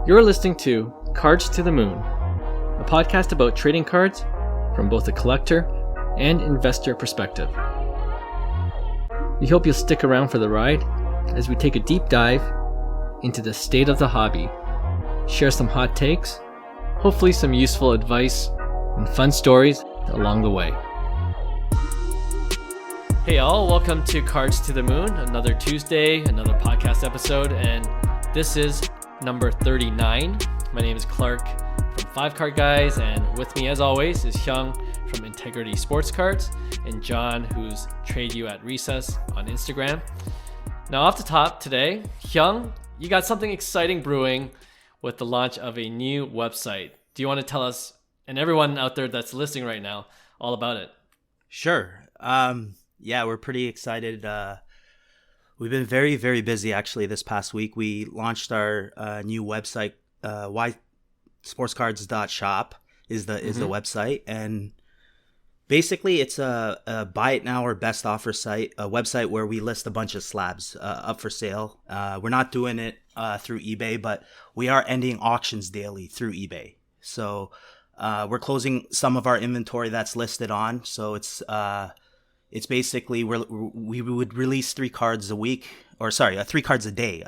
You're listening to Cards to the Moon, a podcast about trading cards from both a collector and investor perspective. We hope you'll stick around for the ride as we take a deep dive into the state of the hobby, share some hot takes, hopefully some useful advice, and fun stories along the way. Hey all, welcome to Cards to the Moon, another Tuesday, another podcast episode, and this is number 39. My name is Clark from 5 Card Guys, and with me as always is Hyung from Integrity Sports Cards and John, who's Trade You at Recess on Instagram. Now off the top today, Hyung, you got something exciting brewing with the launch of a new website. Do you want to tell us and everyone out there that's listening right now all about it? Sure. Yeah, we're pretty excited. We've been very, very busy actually this past week. We launched our new website, ysportscards.shop is the website, and basically it's a buy it now or best offer site, a website where we list a bunch of slabs up for sale. We're not doing it through eBay, but we are ending auctions daily through eBay. So we're closing some of our inventory that's listed on. So it's basically we would release 3 cards a week, or 3 cards a day,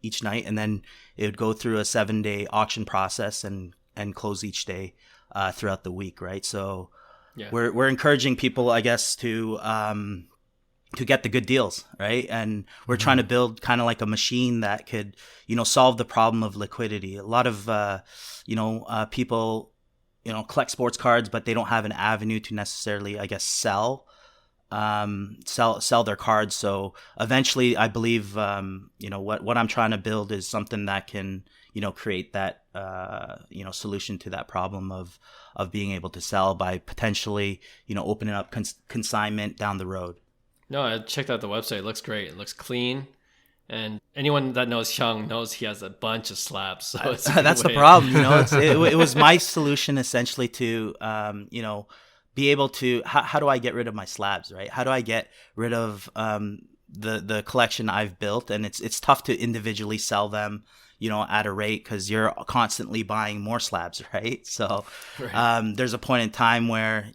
each night, and then it would go through a 7-day auction process and close each day throughout the week, right? So yeah. We're encouraging people, I guess, to get the good deals, right? And we're trying to build kind of like a machine that could, solve the problem of liquidity. A lot of people, collect sports cards, but they don't have an avenue to necessarily, I guess, sell their cards. So eventually I believe what I'm trying to build is something that can create that solution to that problem of being able to sell by potentially opening up consignment down the road. No, I checked out the website. It looks great. It looks clean. And anyone that knows Hyung knows he has a bunch of slabs. So that's the problem. It was my solution essentially to be able to, how do I get rid of my slabs, right? How do I get rid of the collection I've built? And it's tough to individually sell them, at a rate because you're constantly buying more slabs, right? So right. There's a point in time where,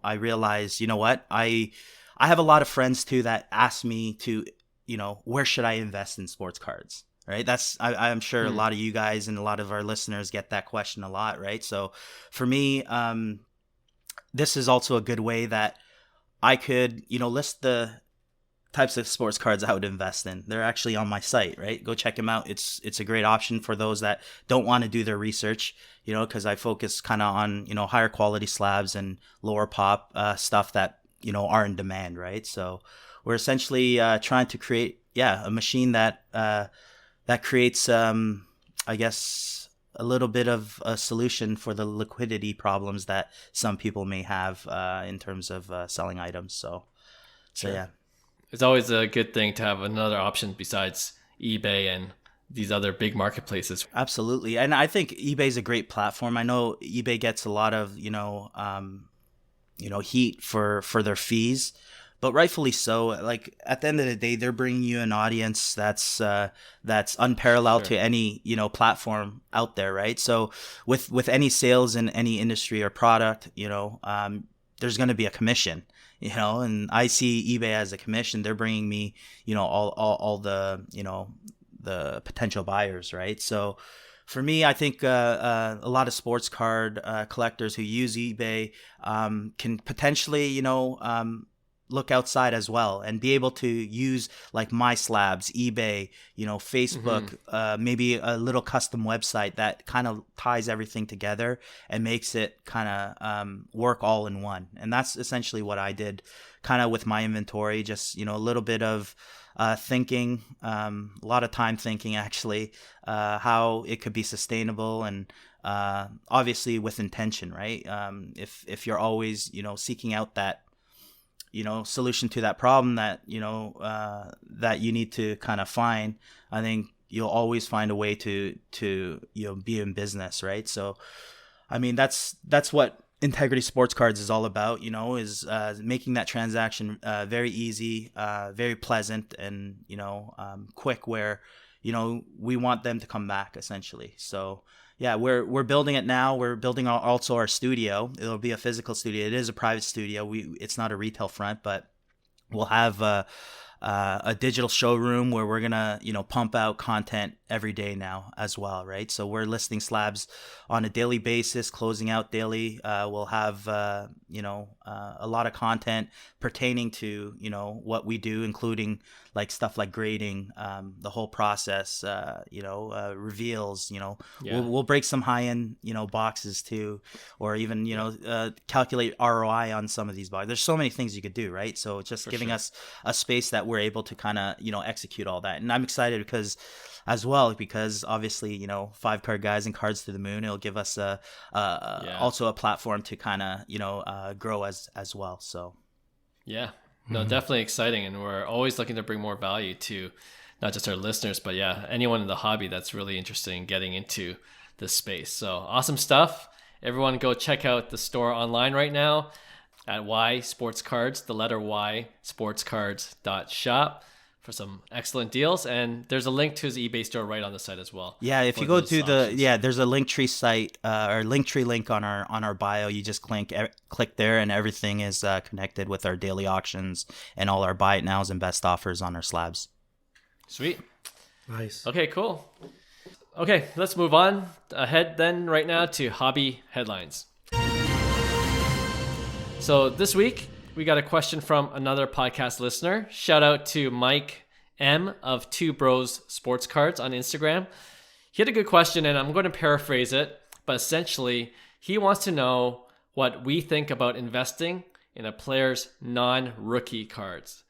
I realized, what? I have a lot of friends too that ask me to, where should I invest in sports cards? Right. I'm sure a lot of you guys and a lot of our listeners get that question a lot. Right. So for me, this is also a good way that I could, list the types of sports cards I would invest in. They're actually on my site, right? Go check them out. It's a great option for those that don't want to do their research, because I focus kind of on, higher quality slabs and lower pop stuff that, are in demand, right? So we're essentially trying to create, a machine that creates, I guess, a little bit of a solution for the liquidity problems that some people may have in terms of selling items. So sure. Yeah. It's always a good thing to have another option besides eBay and these other big marketplaces. Absolutely. And I think eBay is a great platform. I know eBay gets a lot of, heat for their fees, but rightfully so. Like at the end of the day, they're bringing you an audience that's unparalleled to any platform out there, right? So with any sales in any industry or product, there's going to be a commission, and I see eBay as a commission. They're bringing me, all the the potential buyers, right? So for me, I think a lot of sports card collectors who use eBay can potentially, look outside as well and be able to use like my slabs, eBay, Facebook, maybe a little custom website that kind of ties everything together and makes it kind of work all in one. And that's essentially what I did kind of with my inventory, just, a little bit of thinking, a lot of time thinking actually, how it could be sustainable and obviously with intention, right? If you're always, seeking out that, solution to that problem that, that you need to kind of find, I think you'll always find a way to be in business, right? So, I mean, that's what Integrity Sports Cards is all about, is making that transaction very easy, very pleasant, and quick. Where we want them to come back essentially. So yeah, we're building it now. We're building also our studio. It'll be a physical studio. It is a private studio. It's not a retail front, but we'll have a digital showroom where we're gonna pump out content every day now as well, right? So we're listing slabs on a daily basis, closing out daily. We'll have a lot of content pertaining to what we do, including like stuff like grading, the whole process, reveals. We'll break some high end boxes too, or even calculate ROI on some of these boxes. There's so many things you could do, right? So it's just giving us a space that we're able to kind of execute all that. And I'm excited because obviously 5-card guys and Cards to the Moon, it'll give us also a platform to kind of grow as well. So yeah, no, definitely exciting, and we're always looking to bring more value to not just our listeners, but anyone in the hobby that's really interested in getting into this space. So awesome stuff. Everyone go check out the store online right now at Y Sports Cards, the letter Y, sportscards.shop for some excellent deals. And there's a link to his eBay store right on the site as well. Yeah, if you go to there's a Linktree site or Linktree link on our bio. You just click there, and everything is connected with our daily auctions and all our buy it nows and best offers on our slabs. Sweet. Nice. Okay, cool. Okay, let's move on ahead then right now to hobby headlines. So this week, we got a question from another podcast listener. Shout out to Mike M of Two Bros Sports Cards on Instagram. He had a good question, and I'm going to paraphrase it, but essentially, he wants to know what we think about investing in a player's non-rookie cards,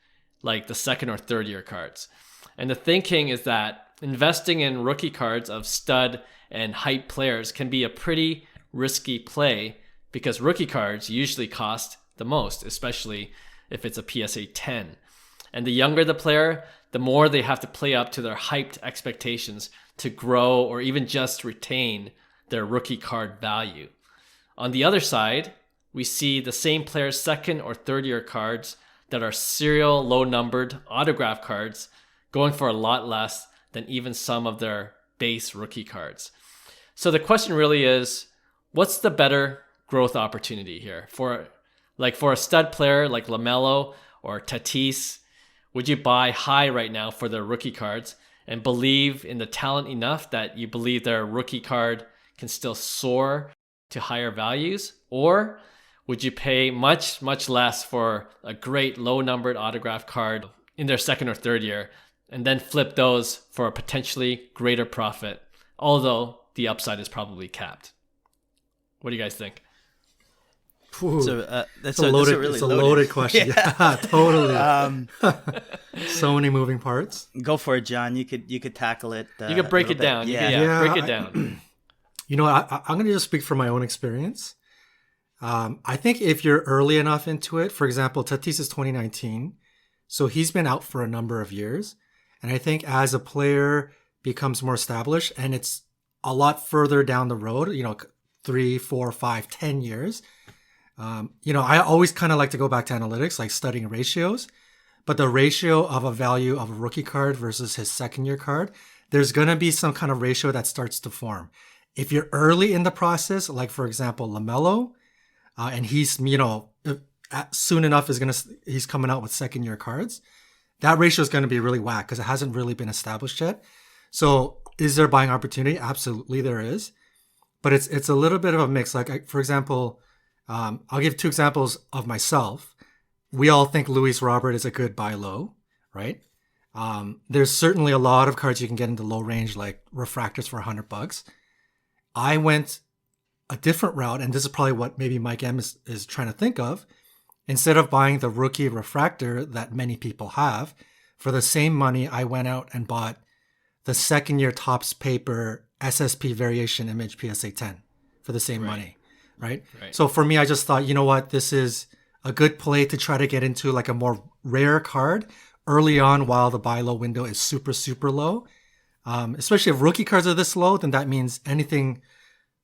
like the second or third year cards. And the thinking is that investing in rookie cards of stud and hype players can be a pretty risky play because rookie cards usually cost the most, especially if it's a PSA 10. And the younger the player, the more they have to play up to their hyped expectations to grow or even just retain their rookie card value. On the other side, we see the same player's second or third year cards that are serial low numbered autograph cards going for a lot less than even some of their base rookie cards. So the question really is, what's the better growth opportunity here? For a stud player like LaMelo or Tatis, would you buy high right now for their rookie cards and believe in the talent enough that you believe their rookie card can still soar to higher values? Or would you pay much, much less for a great low-numbered autograph card in their second or third year and then flip those for a potentially greater profit, although the upside is probably capped? What do you guys think? So that's a loaded question. Yeah, totally. So many moving parts. Go for it, John. You could tackle it. You could break it down. Break it down. I'm going to just speak from my own experience. I think if you're early enough into it, for example, Tatis is 2019, so he's been out for a number of years. And I think as a player becomes more established and it's a lot further down the road, 3, 4, 5, 10 years, I always kind of like to go back to analytics, like studying ratios, but the ratio of a value of a rookie card versus his second year card, there's going to be some kind of ratio that starts to form. If you're early in the process, like for example, LaMelo, and he's, soon enough he's coming out with second year cards, that ratio is going to be really whack because it hasn't really been established yet. So is there buying opportunity? Absolutely there is. But it's a little bit of a mix. Like, for example, I'll give 2 examples of myself. We all think Luis Robert is a good buy low, right? There's certainly a lot of cards you can get into low range, like refractors for $100. I went a different route, and this is probably what maybe Mike M is trying to think of. Instead of buying the rookie refractor that many people have, for the same money, I went out and bought the second year Topps paper SSP variation image PSA 10 for the same money. Right? So for me, I just thought, you know what, this is a good play to try to get into like a more rare card early on while the buy low window is super, super low. Especially if rookie cards are this low, then that means anything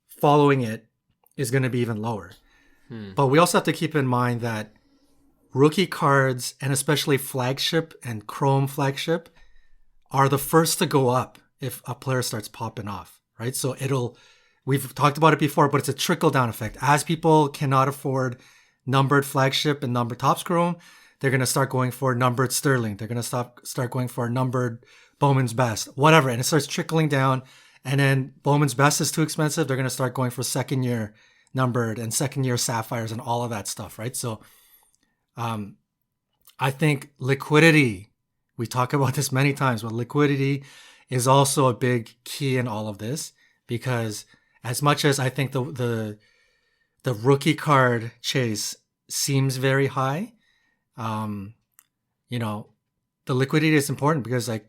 following it is going to be even lower. But we also have to keep in mind that rookie cards, and especially flagship and chrome flagship, are the first to go up if a player starts popping off, right? So we've talked about it before, but it's a trickle down effect. As people cannot afford numbered flagship and numbered Topps Chrome, they're going to start going for numbered Sterling. They're going to start going for numbered Bowman's Best, whatever. And it starts trickling down. And then Bowman's Best is too expensive. They're going to start going for second year numbered and second year sapphires and all of that stuff, right? So I think liquidity, we talk about this many times, but liquidity is also a big key in all of this, because as much as I think the rookie card chase seems very high, you know, the liquidity is important, because like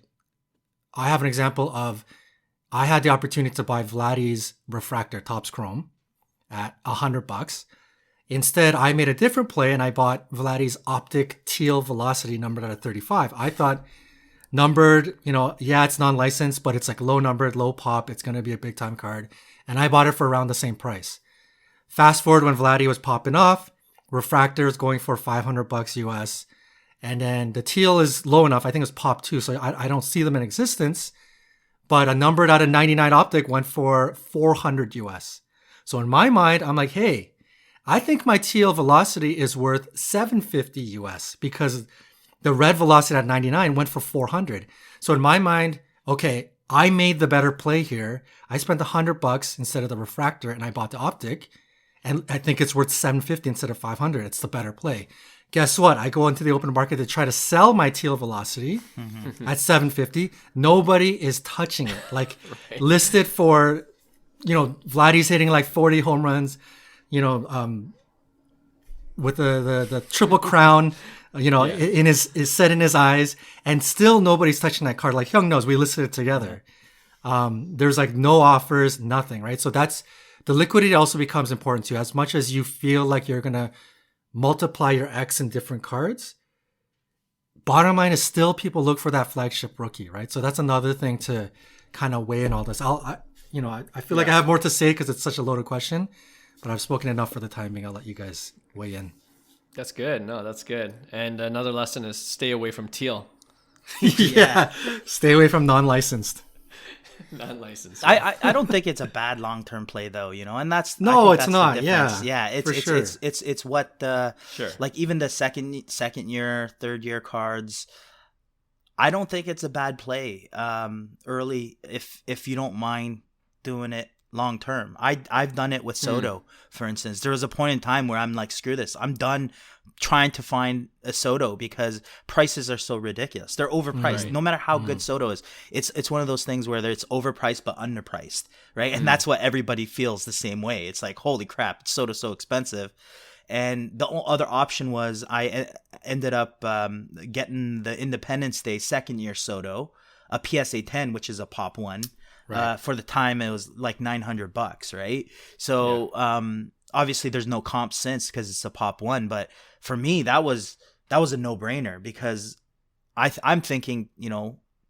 I have an example of, I had the opportunity to buy Vladdy's refractor Topps Chrome at $100. Instead, I made a different play and I bought Vladdy's optic teal velocity numbered at 35. I thought numbered, you know, yeah, it's non-licensed, but it's like low numbered, low pop. It's going to be a big time card. And I bought it for around the same price. Fast forward when Vladdy was popping off, refractor is going for $500 US. And then the teal is low enough. I think it's pop too. So I don't see them in existence. But a numbered out of 99 optic went for $400 US. So in my mind, I'm like, hey, I think my teal velocity is worth $750 US, because the red velocity at 99 went for 400. So in my mind, okay, I made the better play here. I spent $100 instead of the refractor and I bought the optic, and I think it's worth $750 instead of $500. It's the better play. Guess what? I go into the open market to try to sell my teal velocity at $750. Nobody is touching it. Like listed for, you know, Vladdy's hitting like 40 home runs, you know, with the triple crown, you know, in is set in his eyes, and still nobody's touching that card. Like Hyung knows, we listed it together. There's like no offers, nothing, right? So that's, the liquidity also becomes important too. As much as you feel like you're gonna multiply your X in different cards, bottom line is still people look for that flagship rookie, right? So that's another thing to kind of weigh in all this. I feel like I have more to say because it's such a loaded question, but I've spoken enough for the time being. I'll let you guys weigh in. That's good. No, that's good. And another lesson is stay away from teal. Yeah. Stay away from non-licensed. Non-licensed. I don't think it's a bad long-term play though, you know, and that's it's not. Yeah, it's what the Sure. like even the second year, third year cards. I don't think it's a bad play early if you don't mind doing it long term. I've done it with Soto, for instance. There was a point in time where I'm like, screw this. I'm done trying to find a Soto because prices are so ridiculous. They're overpriced. Right. No matter how good Soto is, it's one of those things where it's overpriced but underpriced, right? And that's what everybody feels the same way. It's like, holy crap, Soto's so expensive. And the other option was I ended up getting the Independence Day second year Soto, a PSA 10, which is a pop one. Right. For the time, it was like $900, right? So obviously, there's no comp since because it's a pop one. But for me, that was a no brainer because I'm thinking,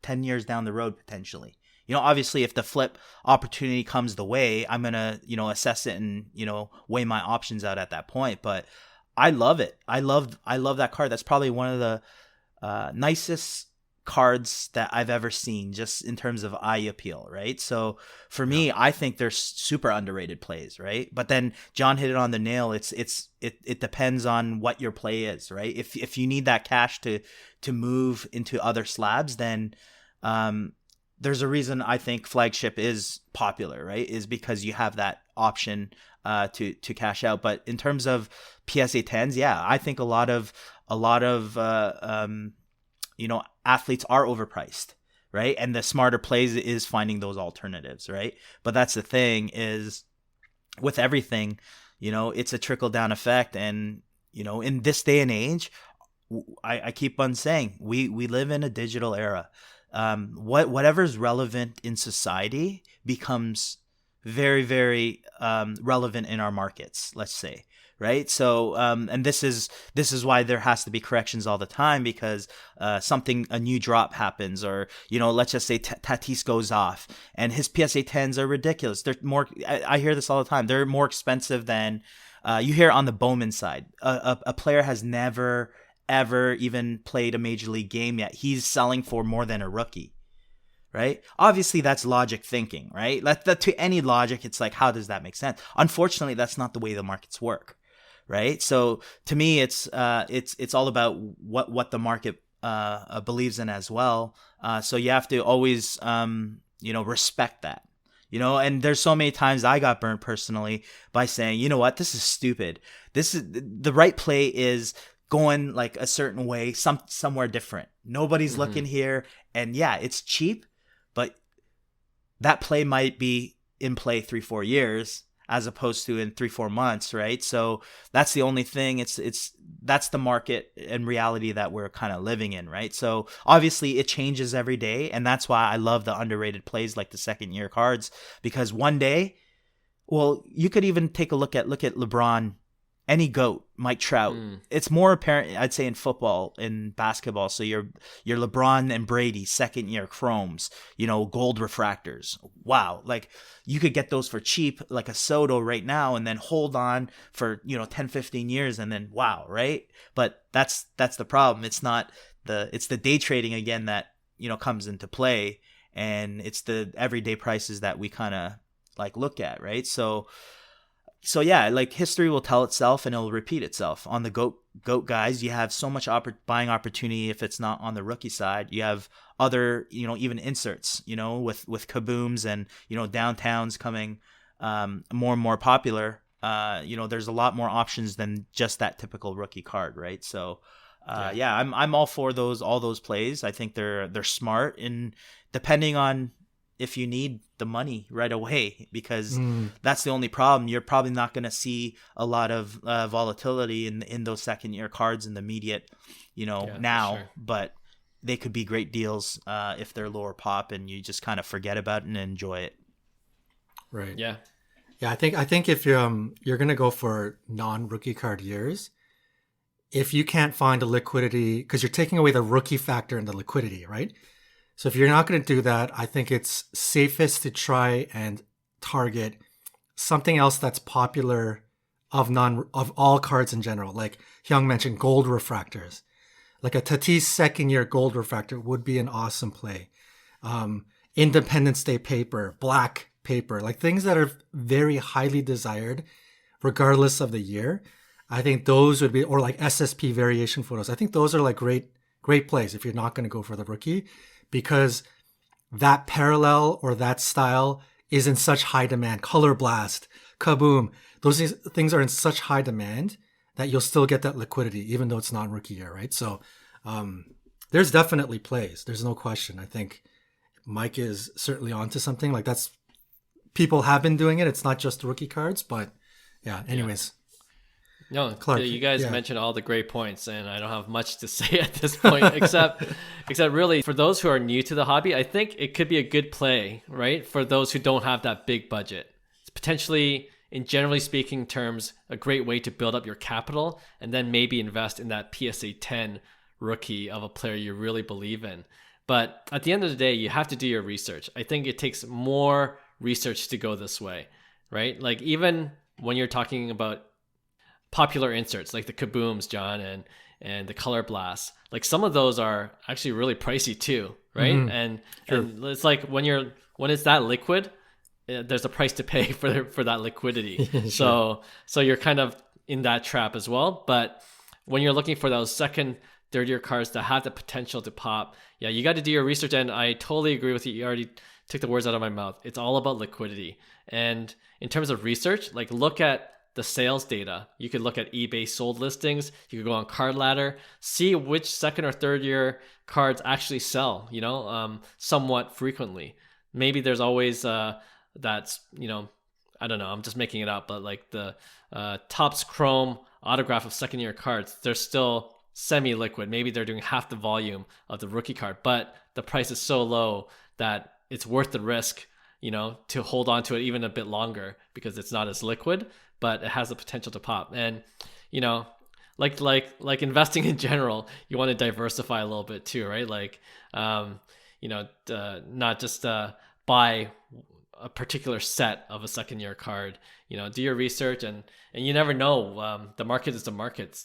10 years down the road potentially. Obviously, if the flip opportunity comes the way, I'm gonna assess it and weigh my options out at that point. But I love it. I love that card. That's probably one of the nicest cards that I've ever seen, just in terms of eye appeal, right? So for me, I think they're super underrated plays, right? But then John hit it on the nail. It depends on what your play is, right? If you need that cash to move into other slabs, then there's a reason I think flagship is popular, right? Is because you have that option to cash out. But in terms of PSA 10s, I think a lot of athletes are overpriced, right? And the smarter plays is finding those alternatives, right? But that's the thing is with everything, it's a trickle down effect. And, in this day and age, I keep on saying we live in a digital era. Whatever's relevant in society becomes very, very relevant in our markets, let's say. Right. So, and this is why there has to be corrections all the time because a new drop happens or, let's just say Tatis goes off and his PSA 10s are ridiculous. They're more, I hear this all the time. They're more expensive than you hear on the Bowman side. A player has never, ever even played a major league game yet. He's selling for more than a rookie. right? Obviously, that's logic thinking, right? To any logic, it's like, how does that make sense? Unfortunately, that's not the way the markets work, right? So to me, it's all about what the market believes in as well. So you have to always respect that. And there's so many times I got burnt personally by saying, you know what, this is stupid. This is the right play is going like a certain way, somewhere different. Nobody's looking here. And yeah, it's cheap, but that play might be in play 3-4 years as opposed to in 3-4 months, right? So that's the only thing. That's the market and reality that we're kind of living in, right? So obviously it changes every day, and that's why I love the underrated plays like the second year cards, because one day, well, you could even take a look at LeBron, any GOAT, Mike Trout. It's more apparent, I'd say, in football, in basketball. So your LeBron and Brady second year chromes, gold refractors. Wow, like you could get those for cheap, like a Soto right now, and then hold on for 10-15 years, and then wow, right? But that's the problem. It's the day trading again that comes into play, and it's the everyday prices that we kind of like look at, right? So yeah, like history will tell itself and it'll repeat itself. On the GOAT guys, you have so much buying opportunity if it's not on the rookie side. You have other, even inserts, with kabooms and, downtowns coming more and more popular. There's a lot more options than just that typical rookie card, right? So yeah, I'm all for all those plays. I think they're smart, and depending on if you need the money right away, because that's the only problem. You're probably not going to see a lot of volatility in those second year cards in the immediate, now, sure. But they could be great deals if they're lower pop and you just kind of forget about it and enjoy it. Right. Yeah. Yeah. I think if you're going to go for non-rookie card years, if you can't find a liquidity, because you're taking away the rookie factor and the liquidity, right? So if you're not going to do that, I think it's safest to try and target something else that's popular of all cards in general. Like Hyung mentioned, gold refractors. Like a Tatis second year gold refractor would be an awesome play. Independence Day paper, black paper, like things that are very highly desired regardless of the year. I think those would be, or like SSP variation photos. I think those are like great plays if you're not going to go for the rookie, because that parallel or that style is in such high demand. Color blast, kaboom. Those things are in such high demand that you'll still get that liquidity, even though it's not rookie year, right? So there's definitely plays. There's no question. I think Mike is certainly onto something. Like people have been doing it. It's not just rookie cards, but yeah, anyways. No, Clark, you guys mentioned all the great points, and I don't have much to say at this point, except really for those who are new to the hobby, I think it could be a good play, right? For those who don't have that big budget. It's potentially, in generally speaking terms, a great way to build up your capital and then maybe invest in that PSA 10 rookie of a player you really believe in. But at the end of the day, you have to do your research. I think it takes more research to go this way, right? Like even when you're talking about popular inserts like the kabooms, John, and the color blasts, like some of those are actually really pricey too, right? And it's like when it's that liquid, there's a price to pay for that liquidity. Sure. So you're kind of in that trap as well. But when you're looking for those second, third year cards that have the potential to pop, yeah, you got to do your research. And I totally agree with you. You already took the words out of my mouth. It's all about liquidity. And in terms of research, like look at the sales data. You could look at eBay sold listings. You could go on Card Ladder, see which second or third year cards actually sell, somewhat frequently. Maybe there's always that's, I don't know, I'm just making it up, but like the Topps Chrome autograph of second year cards, they're still semi-liquid. Maybe they're doing half the volume of the rookie card, but the price is so low that it's worth the risk, to hold on to it even a bit longer because it's not as liquid, but it has the potential to pop. And, like investing in general, you want to diversify a little bit too, right? Like, not just buy a particular set of a second year card. Do your research, and you never know. The market is the market.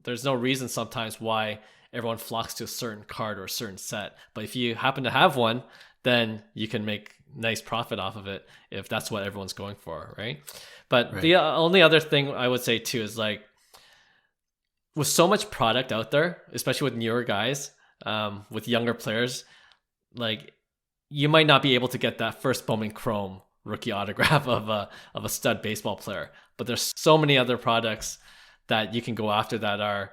There's no reason sometimes why everyone flocks to a certain card or a certain set. But if you happen to have one then you can make nice profit off of it if that's what everyone's going for, right? But Right. the only other thing I would say too is like, with so much product out there, especially with newer guys, with younger players, like you might not be able to get that first Bowman Chrome rookie autograph of a stud baseball player. But there's so many other products that you can go after that are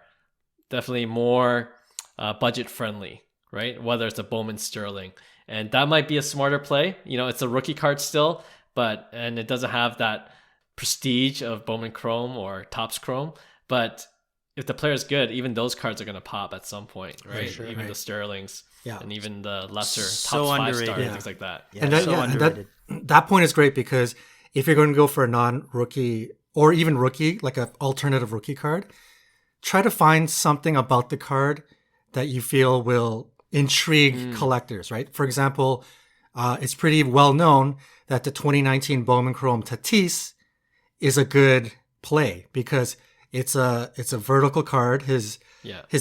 definitely more budget friendly, right? Whether it's a Bowman Sterling, and that might be a smarter play. You know, it's a rookie card still, and it doesn't have that prestige of Bowman Chrome or Topps Chrome, but if the player is good, even those cards are going to pop at some point, right? Sure, even right. the Sterlings, Yeah. and even the lesser So top 5 underrated. stars, Yeah. things like that. Yeah, And that, so yeah, and underrated. that point is great because if you're going to go for a non-rookie or even rookie, like an alternative rookie card, try to find something about the card that you feel will intrigue collectors, right? For example, it's pretty well known that the 2019 Bowman Chrome Tatis is a good play because it's a vertical card. His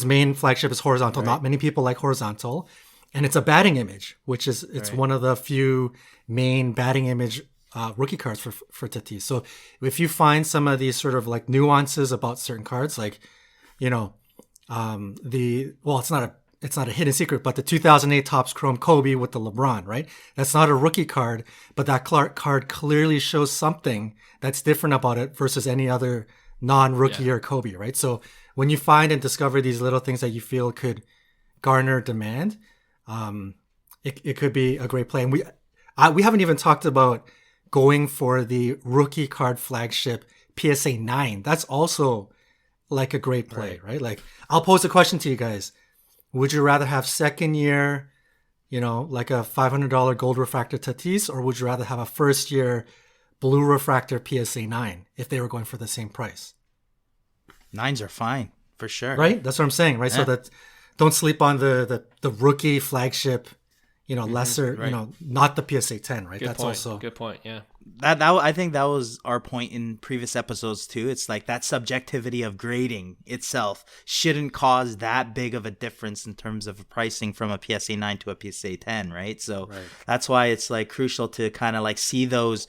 main flagship is horizontal. Not many people like horizontal. And it's a batting image, which is one of the few main batting image rookie cards for Tatis. So if you find some of these sort of like nuances about certain cards, like, you know, it's not a hidden secret, but the 2008 Topps Chrome Kobe with the LeBron, right? That's not a rookie card, but that card clearly shows something that's different about it versus any other non-rookie or Kobe, right? So when you find and discover these little things that you feel could garner demand, it could be a great play. And we haven't even talked about going for the rookie card flagship PSA 9. That's also like a great play, right? Like, I'll pose a question to you guys. Would you rather have second year, like a $500 gold refractor Tatis, or would you rather have a first year blue refractor PSA 9 if they were going for the same price? 9s are fine for sure. Right? That's what I'm saying, right? Yeah. So that don't sleep on the rookie flagship, lesser, right. not the PSA 10, right? Good point. Yeah. That I think that was our point in previous episodes too. It's like that subjectivity of grading itself shouldn't cause that big of a difference in terms of pricing from a PSA 9 to a PSA 10, right? So that's why it's like crucial to kind of like see those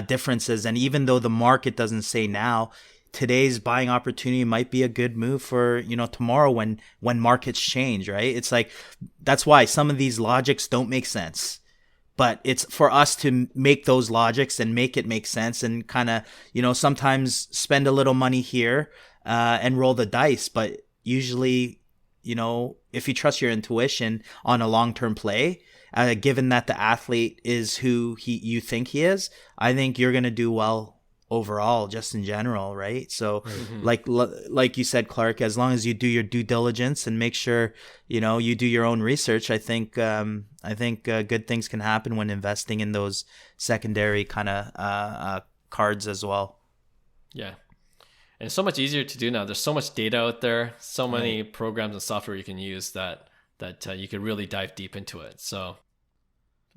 differences. And even though the market doesn't say now, today's buying opportunity might be a good move for, tomorrow when markets change, right? It's like, that's why some of these logics don't make sense. But it's for us to make those logics and make it make sense and kind of, sometimes spend a little money here and roll the dice. But usually, if you trust your intuition on a long-term play, given that the athlete is who you think he is, I think you're going to do well overall, just in general, right? So like you said, Clark, as long as you do your due diligence and make sure you do your own research, I think good things can happen when investing in those secondary kind of cards as well. Yeah. And it's so much easier to do now. There's so much data out there, so many programs and software you can use that you can really dive deep into it. So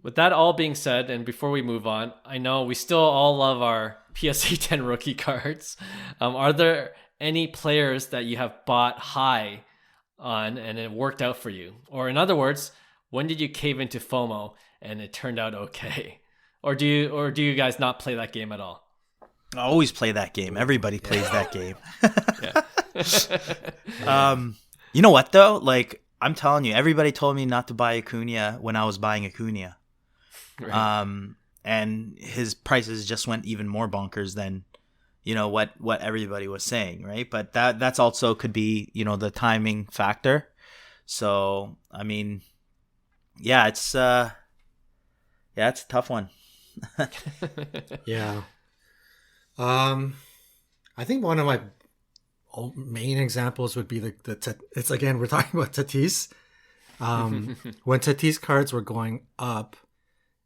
with that all being said, and before we move on, I know we still all love our PSA 10 rookie cards. Are there any players that you have bought high on and it worked out for you? Or in other words, when did you cave into FOMO and it turned out okay? Or do you guys not play that game at all? I always play that game. Everybody plays that game. You know what though? Like, I'm telling you, everybody told me not to buy Acuna when I was buying Acuna. Right. And his prices just went even more bonkers than, what everybody was saying, right? But that's also could be, the timing factor. So, I mean, it's a tough one. Yeah. I think one of my main examples would be it's again, we're talking about Tatis. When Tatis cards were going up,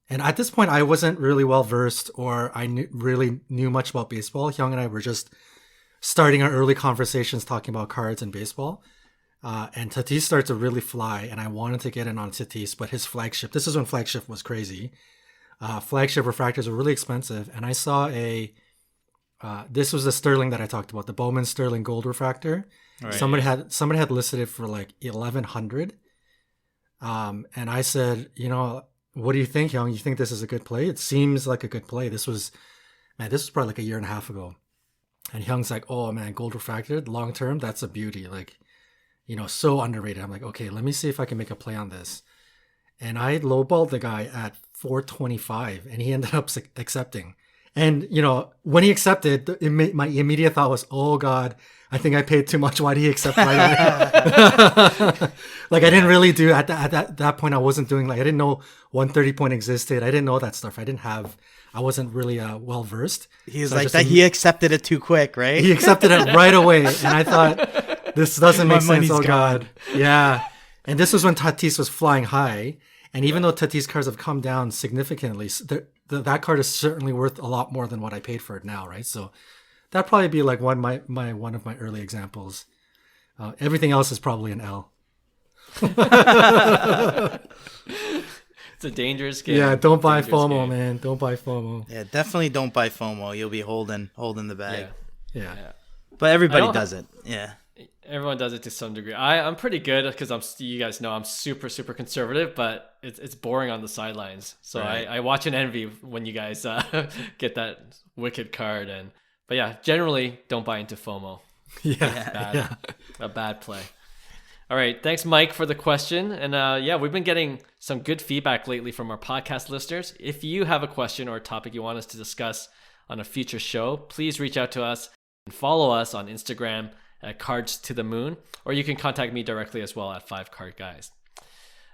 and at this point I wasn't really well versed or really knew much about baseball. Hyung and I were just starting our early conversations talking about cards and baseball. And Tatis started to really fly, and I wanted to get in on Tatis, but his flagship, this is when flagship was crazy. Flagship refractors were really expensive, and I saw this was the Sterling that I talked about, the Bowman Sterling Gold Refractor. Right. Somebody had listed it for like $1,100, and I said, What do you think, Hyung? You think this is a good play? It seems like a good play. This was probably like a year and a half ago. And Hyung's like, oh man, gold refracted, long term, that's a beauty. Like, so underrated. I'm like, okay, let me see if I can make a play on this. And I lowballed the guy at 425, and he ended up accepting. And, when he accepted, my immediate thought was, oh God, I think I paid too much. Why did he accept right away? Like, I didn't really do, at that point, I wasn't doing, like, I didn't know 130 point existed. I didn't know that stuff. I wasn't really well-versed. He was like that. He accepted it too quick, right? He accepted it right away. And I thought, this doesn't make sense. Oh God. Yeah. And this was when Tatis was flying high. And even though Tatis cards have come down significantly, that card is certainly worth a lot more than what I paid for it now, right? So that'd probably be like one of my early examples. Everything else is probably an L. It's a dangerous game. Yeah, don't buy FOMO, man. Don't buy FOMO. Yeah, definitely don't buy FOMO. You'll be holding the bag. Yeah. But everybody does it. Yeah. Everyone does it to some degree. I'm pretty good because you guys know I'm super, super conservative, but it's boring on the sidelines. So right. I watch and envy when you guys get that wicked card. But yeah, generally don't buy into FOMO. Yeah. A bad play. All right. Thanks, Mike, for the question. And we've been getting some good feedback lately from our podcast listeners. If you have a question or a topic you want us to discuss on a future show, please reach out to us and follow us on Instagram at Cards to the Moon, or you can contact me directly as well at 5cardguys.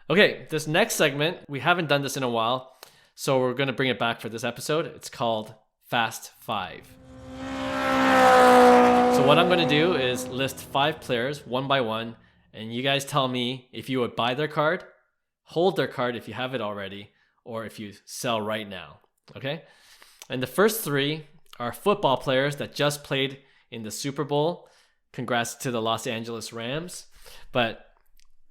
Okay, this next segment, we haven't done this in a while, so we're going to bring it back for this episode. It's called Fast 5. So what I'm going to do is list 5 players one by one, and you guys tell me if you would buy their card, hold their card if you have it already, or if you sell right now. Okay? And the first 3 are football players that just played in the Super Bowl. Congrats to the Los Angeles Rams. But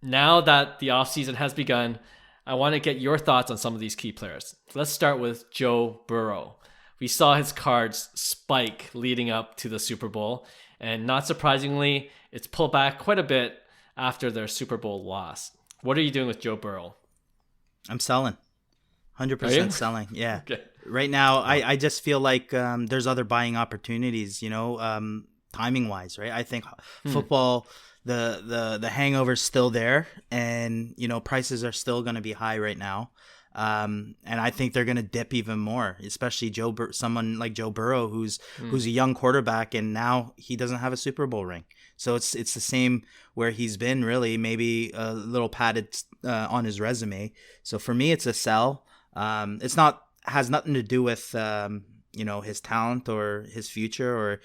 now that the offseason has begun, I want to get your thoughts on some of these key players. Let's start with Joe Burrow. We saw his cards spike leading up to the Super Bowl, and not surprisingly, it's pulled back quite a bit after their Super Bowl loss. What are you doing with Joe Burrow? I'm selling. 100% selling. Yeah. Okay. Right now, I just feel like there's other buying opportunities, timing wise, right? I think football, the hangover's still there, and prices are still going to be high right now. And I think they're going to dip even more, especially someone like Joe Burrow, who's a young quarterback, and now he doesn't have a Super Bowl ring. So it's the same where he's been, really, maybe a little padded on his resume. So for me, it's a sell. Has nothing to do with his talent or his future, or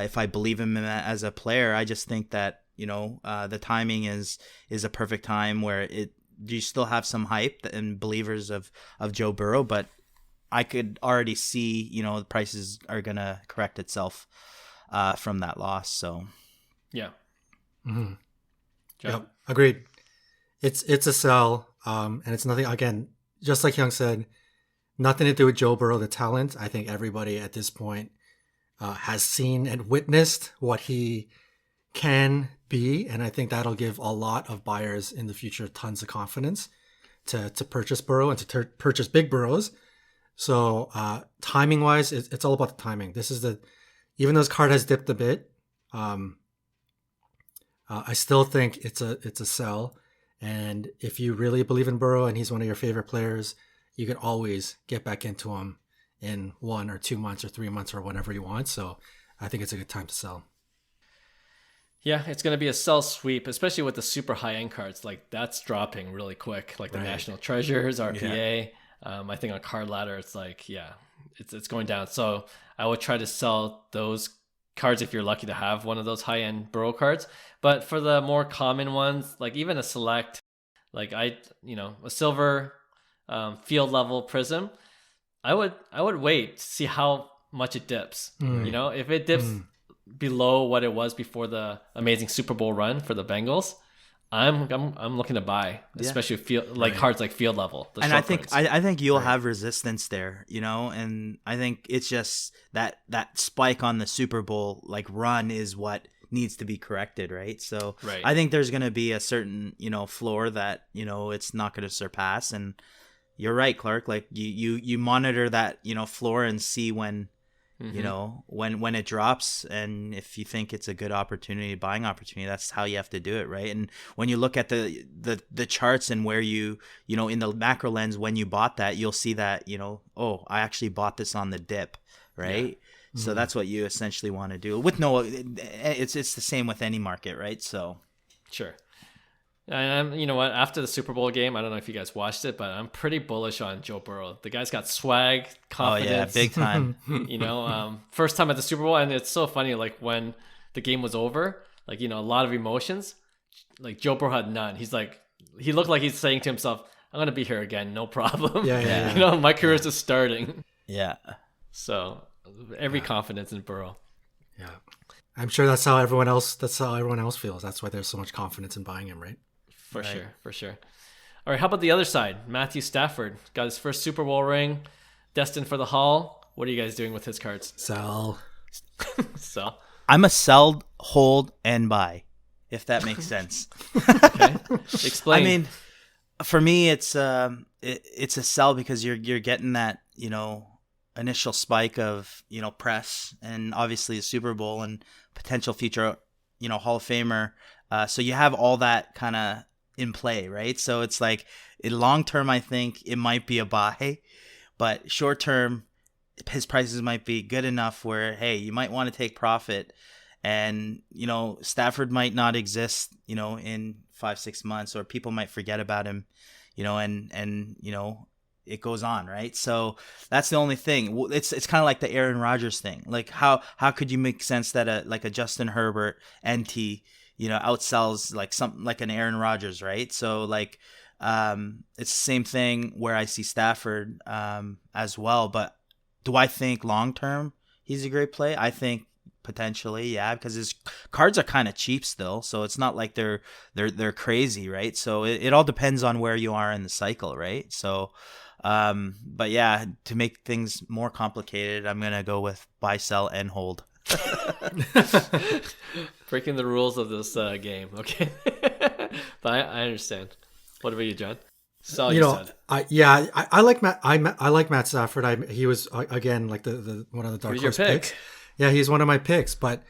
if I believe him as a player. I just think that the timing is a perfect time where you still have some hype and believers of Joe Burrow, but I could already see the prices are gonna correct itself from that loss. So yeah. Mm-hmm. Yep, agreed. It's a sell, and it's nothing, again, just like Hyung said, nothing to do with Joe Burrow, the talent. I think everybody at this point has seen and witnessed what he can be, and I think that'll give a lot of buyers in the future tons of confidence to purchase Burrow and to purchase big Burrows. So timing wise, it's all about the timing. Even though his card has dipped a bit, I still think it's a sell. And if you really believe in Burrow and he's one of your favorite players, you can always get back into him in 1 or 2 months or 3 months or whenever you want. So I think it's a good time to sell. Yeah, it's going to be a sell sweep, especially with the super high-end cards. Like, that's dropping really quick, like the National Treasures, RPA. Yeah. I think on Card Ladder, it's like, it's going down. So I would try to sell those cards if you're lucky to have one of those high-end Burrow cards. But for the more common ones, like even a select, like a silver field level prism, I would wait to see how much it dips. If it dips below what it was before the amazing Super Bowl run for the Bengals, I'm looking to buy, especially cards like field level. And I think you'll have resistance there, and I think it's just that spike on the Super Bowl run is what needs to be corrected, right? So I think there's going to be a certain floor that it's not going to surpass, and you're right, Clark. Like you monitor that, floor and see when, when it drops, and if you think it's a good opportunity, buying opportunity, that's how you have to do it, right? And when you look at the charts and where you in the macro lens, when you bought that, you'll see that, oh, I actually bought this on the dip, right? Yeah. So that's what you essentially want to do. With it's the same with any market, right? So sure. And you know what? After the Super Bowl game, I don't know if you guys watched it, but I'm pretty bullish on Joe Burrow. The guy's got swag, confidence. Oh yeah, big time. First time at the Super Bowl, and it's so funny. Like when the game was over, like a lot of emotions. Like Joe Burrow had none. He's like, he looked like he's saying to himself, "I'm gonna be here again, no problem." Yeah. My career is just starting. Yeah. So every confidence in Burrow. Yeah, I'm sure that's how everyone else feels. That's why there's so much confidence in buying him, right? For sure. All right, how about the other side? Matthew Stafford got his first Super Bowl ring, destined for the Hall. What are you guys doing with his cards? Sell. Sell. I'm a sell, hold, and buy, if that makes sense. Okay. Explain. I mean, for me, it's a sell because you're getting that initial spike of press, and obviously a Super Bowl and potential future Hall of Famer. So you have all that kind of in play, right? So it's like, in long term, I think it might be a buy, but short term, his prices might be good enough where, hey, you might want to take profit, and Stafford might not exist, in 5-6 months, or people might forget about him, and it goes on, right? So that's the only thing. It's kind of like the Aaron Rodgers thing. Like how could you make sense that a Justin Herbert NT outsells like something like an Aaron Rodgers, right? So like it's the same thing where I see Stafford as well. But do I think long term he's a great play? I think potentially, yeah, because his cards are kind of cheap still, so it's not like they're crazy, right? So it all depends on where you are in the cycle, right? So but yeah, to make things more complicated, I'm gonna go with buy, sell, and hold. Breaking the rules of this game, okay. But I understand. What about you, John? So said. I like Matt. I like Matt Stafford. He was again like the one of the dark horse picks. Yeah, he's one of my picks. But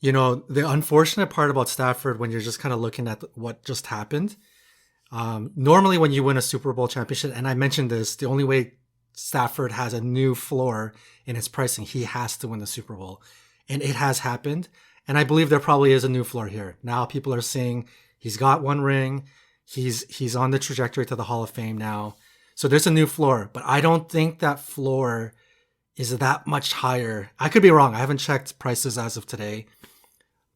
the unfortunate part about Stafford, when you're just kind of looking at what just happened, normally when you win a Super Bowl championship, and I mentioned this, the only way Stafford has a new floor in his pricing, he has to win the Super Bowl. And it has happened. And I believe there probably is a new floor here. Now people are saying he's got one ring. He's on the trajectory to the Hall of Fame now. So there's a new floor. But I don't think that floor is that much higher. I could be wrong. I haven't checked prices as of today.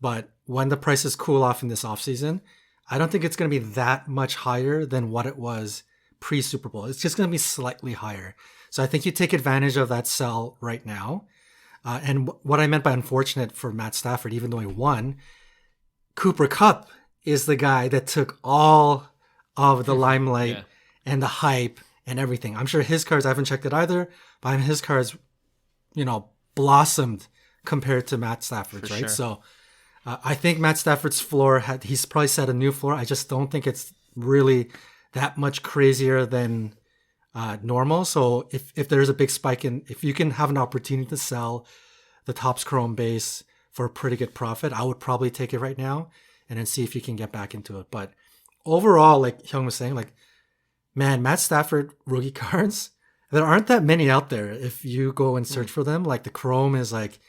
But when the prices cool off in this offseason, I don't think it's going to be that much higher than what it was pre-Super Bowl. It's just going to be slightly higher. So I think you take advantage of that sell right now. And what I meant by unfortunate for Matt Stafford, even though he won, Cooper Kupp is the guy that took all of the limelight and the hype and everything. I'm sure his cards, I haven't checked it either, but his cards, blossomed compared to Matt Stafford's, right? Sure. So I think Matt Stafford's floor, he's probably set a new floor. I just don't think it's really that much crazier than normal. So if there's a big spike if you can have an opportunity to sell the Topps Chrome base for a pretty good profit, I would probably take it right now and then see if you can get back into it. But overall, like Hyung was saying, like, man, Matt Stafford rookie cards, there aren't that many out there. If you go and search for them, like the Chrome is like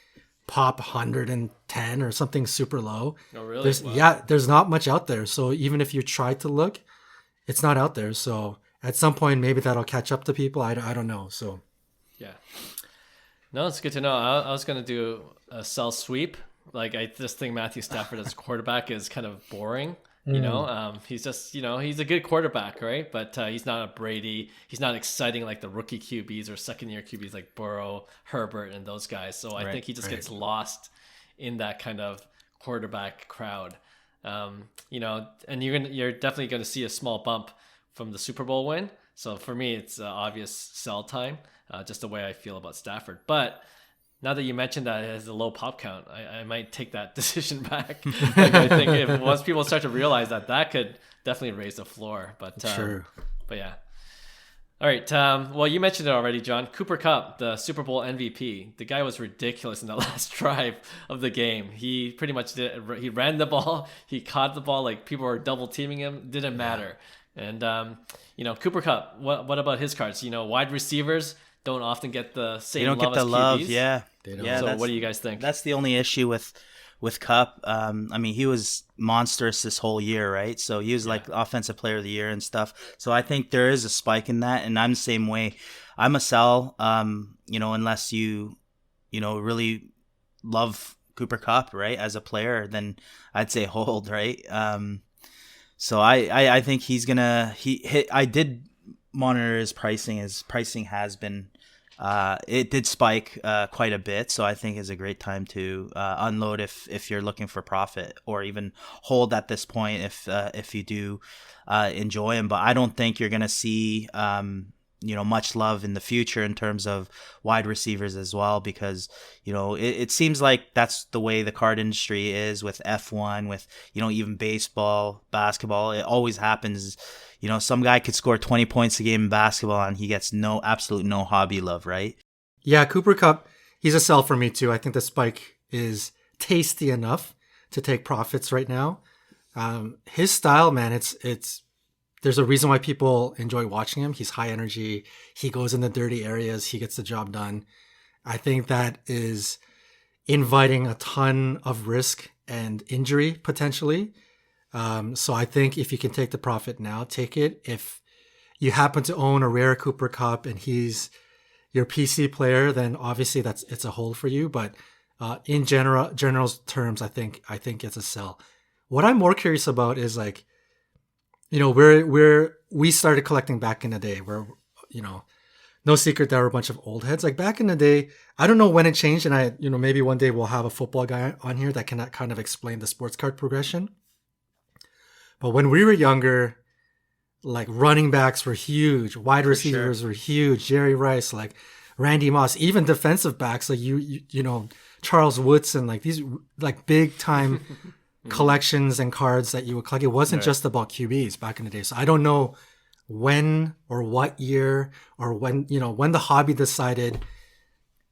pop 110 or something super low. Oh, really? There's not much out there. So even if you try to look, it's not out there. So at some point, maybe that'll catch up to people. I don't know. So, yeah. No, it's good to know. I was going to do a sell sweep. Like, I just think Matthew Stafford as a quarterback is kind of boring. He's just, he's a good quarterback, right? But he's not a Brady. He's not exciting like the rookie QBs or second-year QBs like Burrow, Herbert, and those guys. So I think he just gets lost in that kind of quarterback crowd. And you're definitely going to see a small bump from the Super Bowl win. So for me, it's obvious sell time, just the way I feel about Stafford. But now that you mentioned that it has a low pop count, I might take that decision back. I think once people start to realize that could definitely raise the floor. But sure. But yeah. All right. Well, you mentioned it already, John. Cooper Kupp, the Super Bowl MVP. The guy was ridiculous in the last drive of the game. He pretty much did. He ran the ball. He caught the ball. Like people were double teaming him. Didn't matter. And Cooper Kupp. What about his cards? Wide receivers don't often get the same. They don't love get the as love. QBs. Yeah. They don't. Yeah. So what do you guys think? That's the only issue with Kupp. I mean, he was monstrous this whole year, right? So he was like offensive player of the year and stuff. So I think there is a spike in that, and I'm the same way. I'm a sell, unless you really love Cooper Kupp, right? As a player, then I'd say hold, right? So I think he's gonna I did monitor his pricing. His pricing has been it did spike quite a bit, so I think it's a great time to unload if you're looking for profit, or even hold at this point if you do enjoy him. But I don't think you're gonna see much love in the future in terms of wide receivers as well, because it seems like that's the way the card industry is with F1, with even baseball, basketball. It always happens. Some guy could score 20 points a game in basketball and he gets absolute no hobby love, right? Yeah, Cooper Kupp, he's a sell for me too. I think the spike is tasty enough to take profits right now. His style, man, it's there's a reason why people enjoy watching him. He's high energy. He goes in the dirty areas. He gets the job done. I think that is inviting a ton of risk and injury potentially. So I think if you can take the profit now, take it. If you happen to own a rare Cooper Kupp and he's your PC player, then obviously it's a hold for you. But in general terms, I think it's a sell. What I'm more curious about is like, we started collecting back in the day where, no secret there were a bunch of old heads. Like back in the day, I don't know when it changed, and maybe one day we'll have a football guy on here that can kind of explain the sports card progression. But when we were younger, like running backs were huge, wide receivers were huge, Jerry Rice, like Randy Moss, even defensive backs like Charles Woodson, like these like big time collections and cards that you would collect. It wasn't just about QBs back in the day. So I don't know when or what year or when the hobby decided,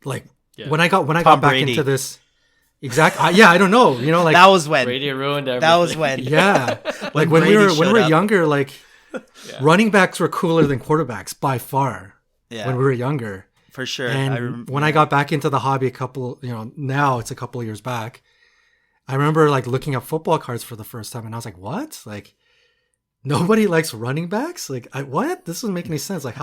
like when I got back Brady. into this. Exactly. I don't know. Like that was when Brady ruined everything. That was when. Yeah. Like when we were younger, like running backs were cooler than quarterbacks by far. Yeah. When we were younger. For sure. And when I got back into the hobby now it's a couple of years back, I remember like looking up football cards for the first time and I was like, what? Like nobody likes running backs? Like what? This doesn't make any sense. Like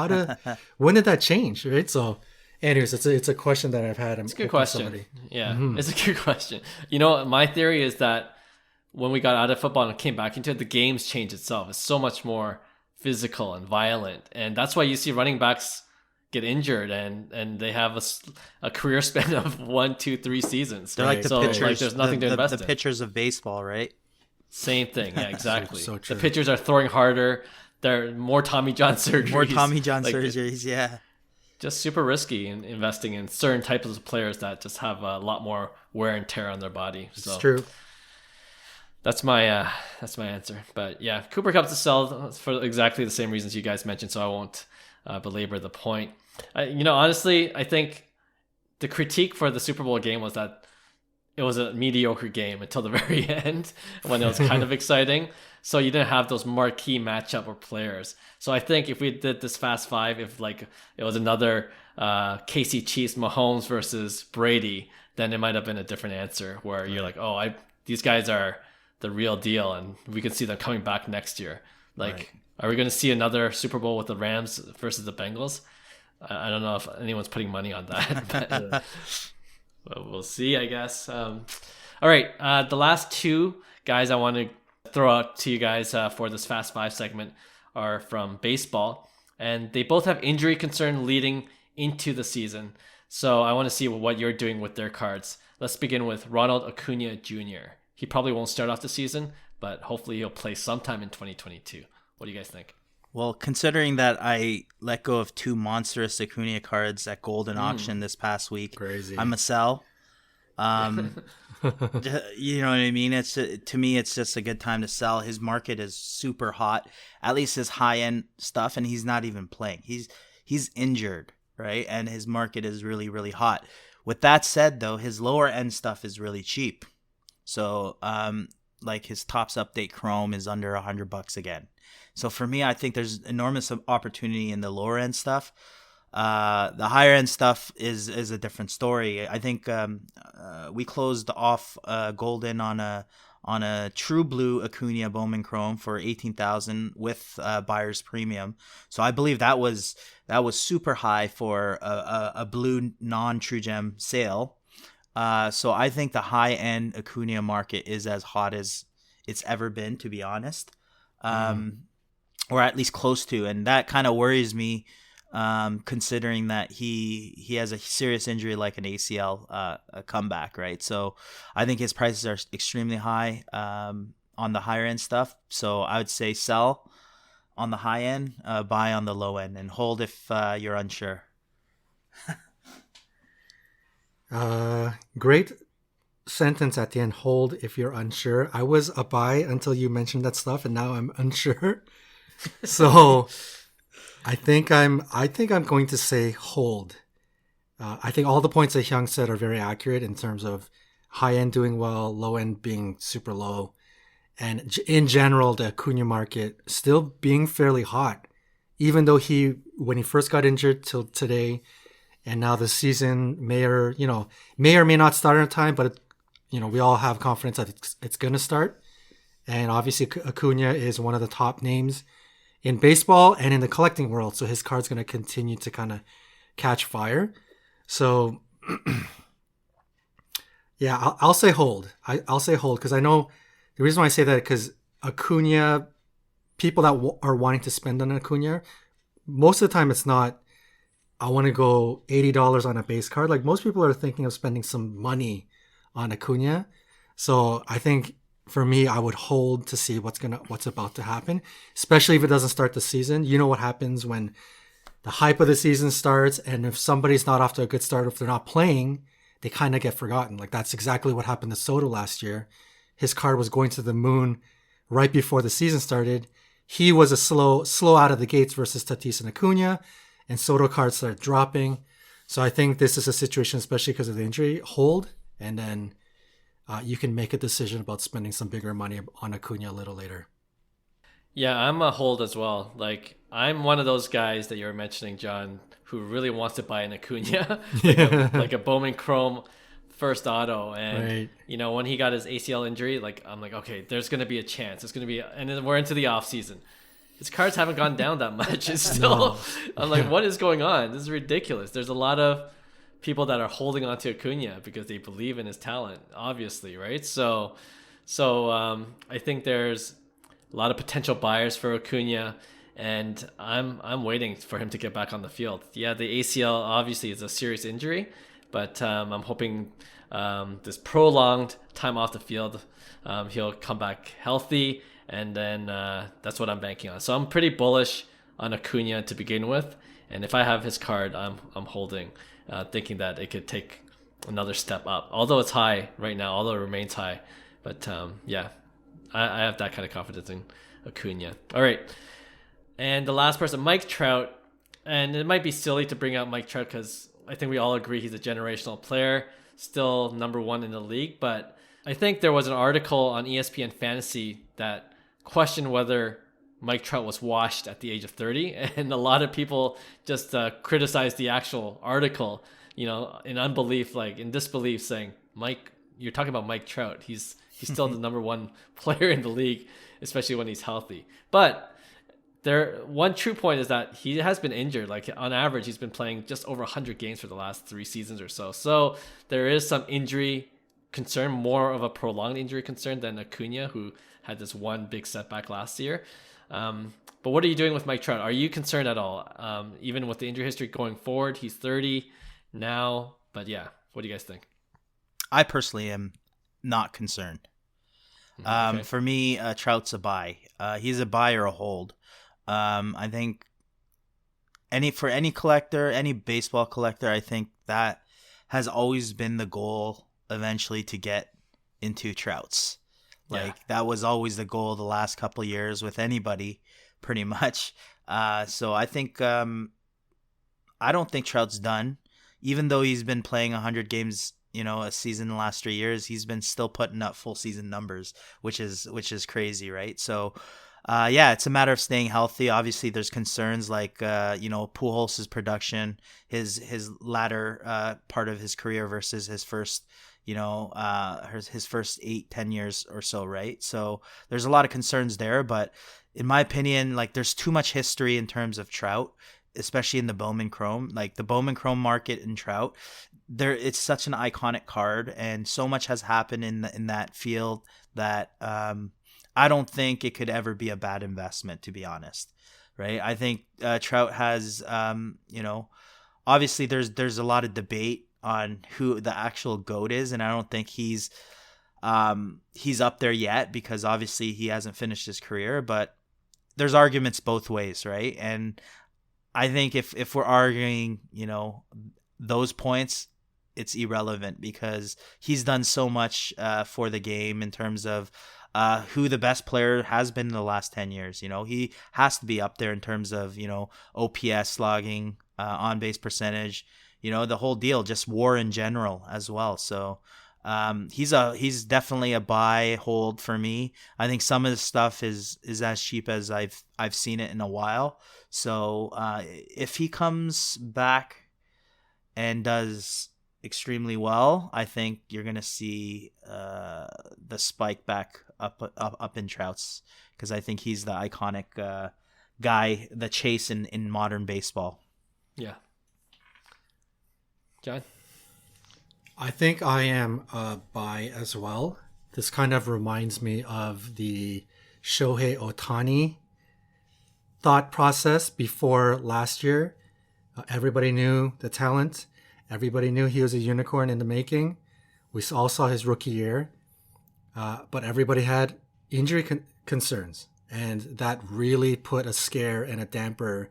when did that change? Right. So anyways, it's a question that I've had. It's a good question. Yeah, It's a good question. My theory is that when we got out of football and came back into it, the game's changed itself. It's so much more physical and violent. And that's why you see running backs get injured and they have a career span of 1, 2, 3 seasons. They're like the pitchers. Like there's nothing to invest in. The pitchers of baseball, right? Same thing. Yeah, exactly. So true. The pitchers are throwing harder. There are more Tommy John surgeries. Surgeries, yeah. Just super risky in investing in certain types of players that just have a lot more wear and tear on their body. So it's true. That's my answer. But yeah, Cooper Kupp's a sell for exactly the same reasons you guys mentioned, so I won't belabor the point. Honestly, I think the critique for the Super Bowl game was that it was a mediocre game until the very end when it was kind of exciting. So you didn't have those marquee matchup or players. So I think if we did this Fast Five, if like it was another KC Chiefs Mahomes versus Brady, then it might have been a different answer where you're like, these guys are the real deal and we can see them coming back next year. Like, are we going to see another Super Bowl with the Rams versus the Bengals? I don't know if anyone's putting money on that. But we'll see, I guess. All right. The last two guys I want to throw out to you guys for this Fast Five segment are from baseball. And they both have injury concern leading into the season. So I want to see what you're doing with their cards. Let's begin with Ronald Acuna Jr. He probably won't start off the season, but hopefully he'll play sometime in 2022. What do you guys think? Well, considering that I let go of 2 monstrous Acuna cards at Golden Auction this past week, Crazy. I'm a sell. You know what I mean? It's to me, it's just a good time to sell. His market is super hot, at least his high end stuff, and he's not even playing. He's injured, right? And his market is really really hot. With that said, though, his lower end stuff is really cheap. So, like his Topps Update Chrome is under $100 again. So for me, I think there's enormous opportunity in the lower end stuff. The higher end stuff is a different story. I think we closed off Golden on a true blue Acuna Bowman Chrome for 18,000 with buyer's premium. So I believe that was super high for a blue non true gem sale. So I think the high end Acuna market is as hot as it's ever been, to be honest, or at least close to, and that kind of worries me. Considering that he has a serious injury like an ACL a comeback, right? So I think his prices are extremely high on the higher end stuff. So I would say sell on the high end, buy on the low end, and hold if you're unsure. Great sentence at the end. Hold if you're unsure. I was a buy until you mentioned that stuff, and now I'm unsure. So I think I'm going to say hold. I think all the points that Hyung said are very accurate in terms of high end doing well, low end being super low, and in general the Acuna market still being fairly hot, even though when he first got injured till today, and now the season may or may not start on time, but we all have confidence that it's going to start, and obviously Acuna is one of the top names in baseball and in the collecting world. So his card's going to continue to kind of catch fire. So yeah, I'll say hold. I'll say hold because I know the reason why I say that because Acuna, people that are wanting to spend on Acuna, most of the time it's not, I want to go $80 on a base card. Like most people are thinking of spending some money on Acuna. So I think for me, I would hold to see what's about to happen, especially if it doesn't start the season. You know what happens when the hype of the season starts, and if somebody's not off to a good start, if they're not playing, they kind of get forgotten. Like that's exactly what happened to Soto last year. His card was going to the moon right before the season started. He was a slow out of the gates versus Tatis and Acuna, and Soto cards started dropping. So I think this is a situation, especially because of the injury, hold, and then you can make a decision about spending some bigger money on Acuna a little later. Yeah, I'm a hold as well. Like, I'm one of those guys that you were mentioning, John, who really wants to buy an Acuna, like a Bowman Chrome first auto. And, right. When he got his ACL injury, I'm like, okay, there's going to be a chance. It's going to be, and then we're into the off season. His cards haven't gone down that much. It's still, no. I'm like, what is going on? This is ridiculous. There's a lot of people that are holding on to Acuna because they believe in his talent, obviously, right? So I think there's a lot of potential buyers for Acuna, and I'm waiting for him to get back on the field. Yeah, the ACL obviously is a serious injury, but I'm hoping this prolonged time off the field, he'll come back healthy, and then that's what I'm banking on. So I'm pretty bullish on Acuna to begin with, and if I have his card, I'm holding. Thinking that it could take another step up. Although it's high right now, although it remains high. But yeah, I have that kind of confidence in Acuna. All right. And the last person, Mike Trout. And it might be silly to bring out Mike Trout because I think we all agree he's a generational player, still number one in the league. But I think there was an article on ESPN Fantasy that questioned whether Mike Trout was washed at the age of 30, and a lot of people just criticized the actual article, in unbelief, like in disbelief, saying, Mike, you're talking about Mike Trout. He's still the number one player in the league, especially when he's healthy. But one true point is that he has been injured. Like on average, he's been playing just over 100 games for the last 3 seasons or so. So there is some injury concern, more of a prolonged injury concern than Acuna, who had this one big setback last year. But what are you doing with Mike Trout? Are you concerned at all? Even with the injury history going forward, he's 30 now, but yeah, what do you guys think? I personally am not concerned. Okay. For me, Trout's a buy. He's a buy or a hold. I think for any collector, any baseball collector, I think that has always been the goal eventually to get into Trout's. That was always the goal the last couple of years with anybody, pretty much. So I think I don't think Trout's done, even though he's been playing 100 games, a season in the last 3 years. He's been still putting up full season numbers, which is crazy, right? So. It's a matter of staying healthy. Obviously, there's concerns like Pujols' production, his latter part of his career versus his first, his first 8-10 years or so, right? So there's a lot of concerns there. But in my opinion, there's too much history in terms of Trout, especially in the Bowman Chrome. The Bowman Chrome market in Trout, it's such an iconic card, and so much has happened in that field that I don't think it could ever be a bad investment, to be honest, right? I think Trout has, obviously there's a lot of debate on who the actual GOAT is, and I don't think he's up there yet because obviously he hasn't finished his career, but there's arguments both ways, right? And I think if we're arguing, those points, it's irrelevant because he's done so much for the game in terms of who the best player has been in the last 10 years. He has to be up there in terms of, OPS, slogging, on-base percentage, the whole deal, just WAR in general as well. So he's definitely a buy hold for me. I think some of the stuff is as cheap as I've seen it in a while. So if he comes back and does extremely well, I think you're gonna see the spike back up in Trout's, because I think he's the iconic guy, the chase in modern baseball. Yeah. John? I think I am a buy as well. This kind of reminds me of the Shohei Ohtani thought process before last year. Everybody knew the talent. Everybody knew he was a unicorn in the making. We all saw his rookie year. But everybody had injury concerns. And that really put a scare and a damper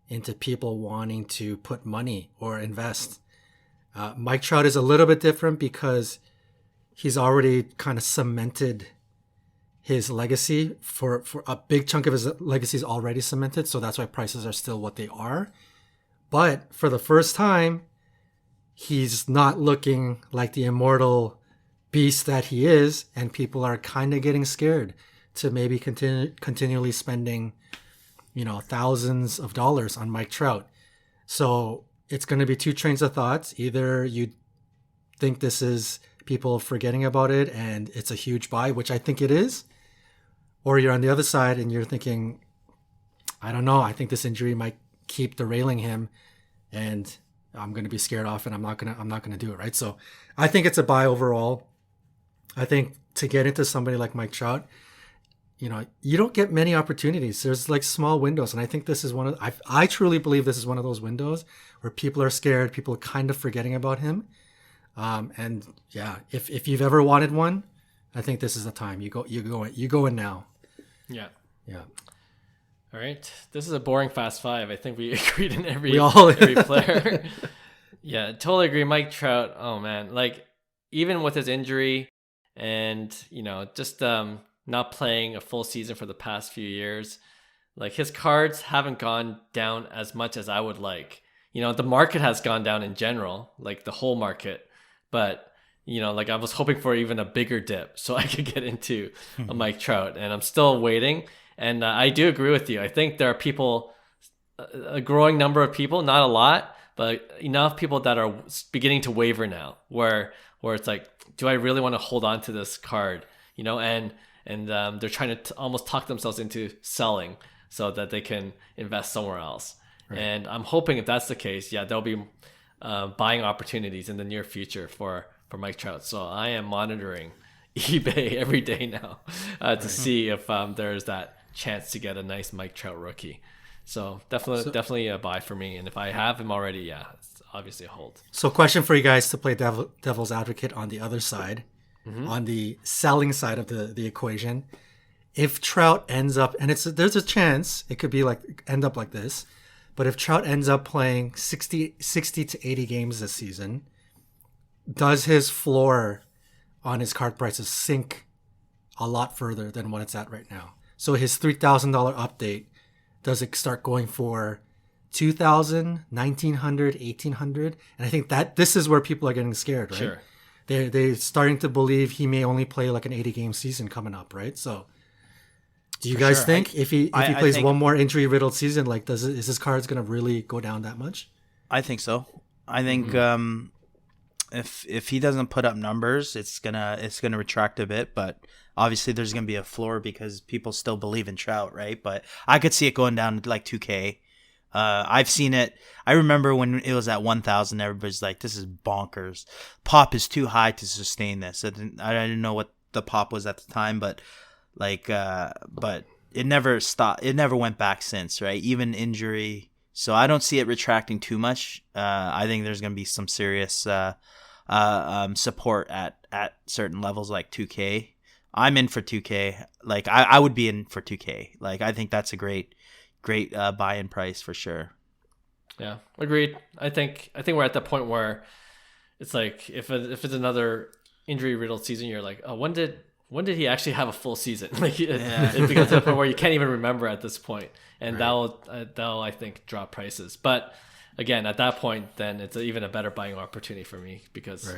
into people wanting to put money or invest. Mike Trout is a little bit different because he's already kind of cemented his legacy. For a big chunk of his legacy is already cemented. So that's why prices are still what they are. But for the first time, he's not looking like the immortal beast that he is, and people are kind of getting scared to maybe continually spending, thousands of dollars on Mike Trout. So it's going to be two trains of thoughts. Either you think this is people forgetting about it and it's a huge buy, which I think it is, or you're on the other side and you're thinking, I don't know, I think this injury might keep derailing him, and I'm going to be scared off, and I'm not going to do it, right? So I think it's a buy overall. I think to get into somebody like Mike Trout, you don't get many opportunities. There's small windows, and I think this is I truly believe this is one of those windows where people are scared, people are kind of forgetting about him. And yeah, if you've ever wanted one, I think this is the time. You go in now. Yeah. Yeah. All right. This is a boring fast five. I think we agreed in every player. Yeah, totally agree. Mike Trout, oh man, even with his injury and, just not playing a full season for the past few years, his cards haven't gone down as much as I would like. The market has gone down in general, the whole market, but I was hoping for even a bigger dip so I could get into a Mike Trout, and I'm still waiting. And I do agree with you. I think there are people, a growing number of people, not a lot, but enough people that are beginning to waver now, where it's do I really want to hold on to this card? And they're trying to almost talk themselves into selling so that they can invest somewhere else. Right. And I'm hoping if that's the case, there'll be buying opportunities in the near future for Mike Trout. So I am monitoring eBay every day now to see if there's that chance to get a nice Mike Trout rookie. So definitely a buy for me. And if I have him already, it's obviously a hold. So question for you guys to play devil's advocate on the other side, on the selling side of the equation. If Trout ends up, and there's a chance it could be end up like this, but if Trout ends up playing 60 to 80 games this season, does his floor on his card prices sink a lot further than what it's at right now. So his $3,000 update, does it start going for $2,000, $1,900, $1,800? And I think that this is where people are getting scared, right? Sure. They're starting to believe he may only play like an 80-game season coming up, right? So do you guys think if he plays one more injury-riddled season, like is his cards going to really go down that much? I think so. I think if he doesn't put up numbers, it's gonna retract a bit. But obviously, there's gonna be a floor because people still believe in Trout, right? But I could see it going down to like 2K. I've seen it. I remember when it was at 1,000, everybody's like, "This is bonkers. Pop is too high to sustain this." I didn't know what the pop was at the time, but but it never stopped. It never went back since, right? Even injury. So I don't see it retracting too much. I think there's going to be some serious support at certain levels like 2K. I'm in for 2K. Like I would be in for 2K. Like I think that's a great buy-in price for sure. Yeah, agreed. I think we're at the point where it's like if it's another injury-riddled season, you're like, oh, when did he actually have a full season? Like it becomes to the point where you can't even remember at this point, and that'll I think drop prices. But again, at that point, then it's even a better buying opportunity for me because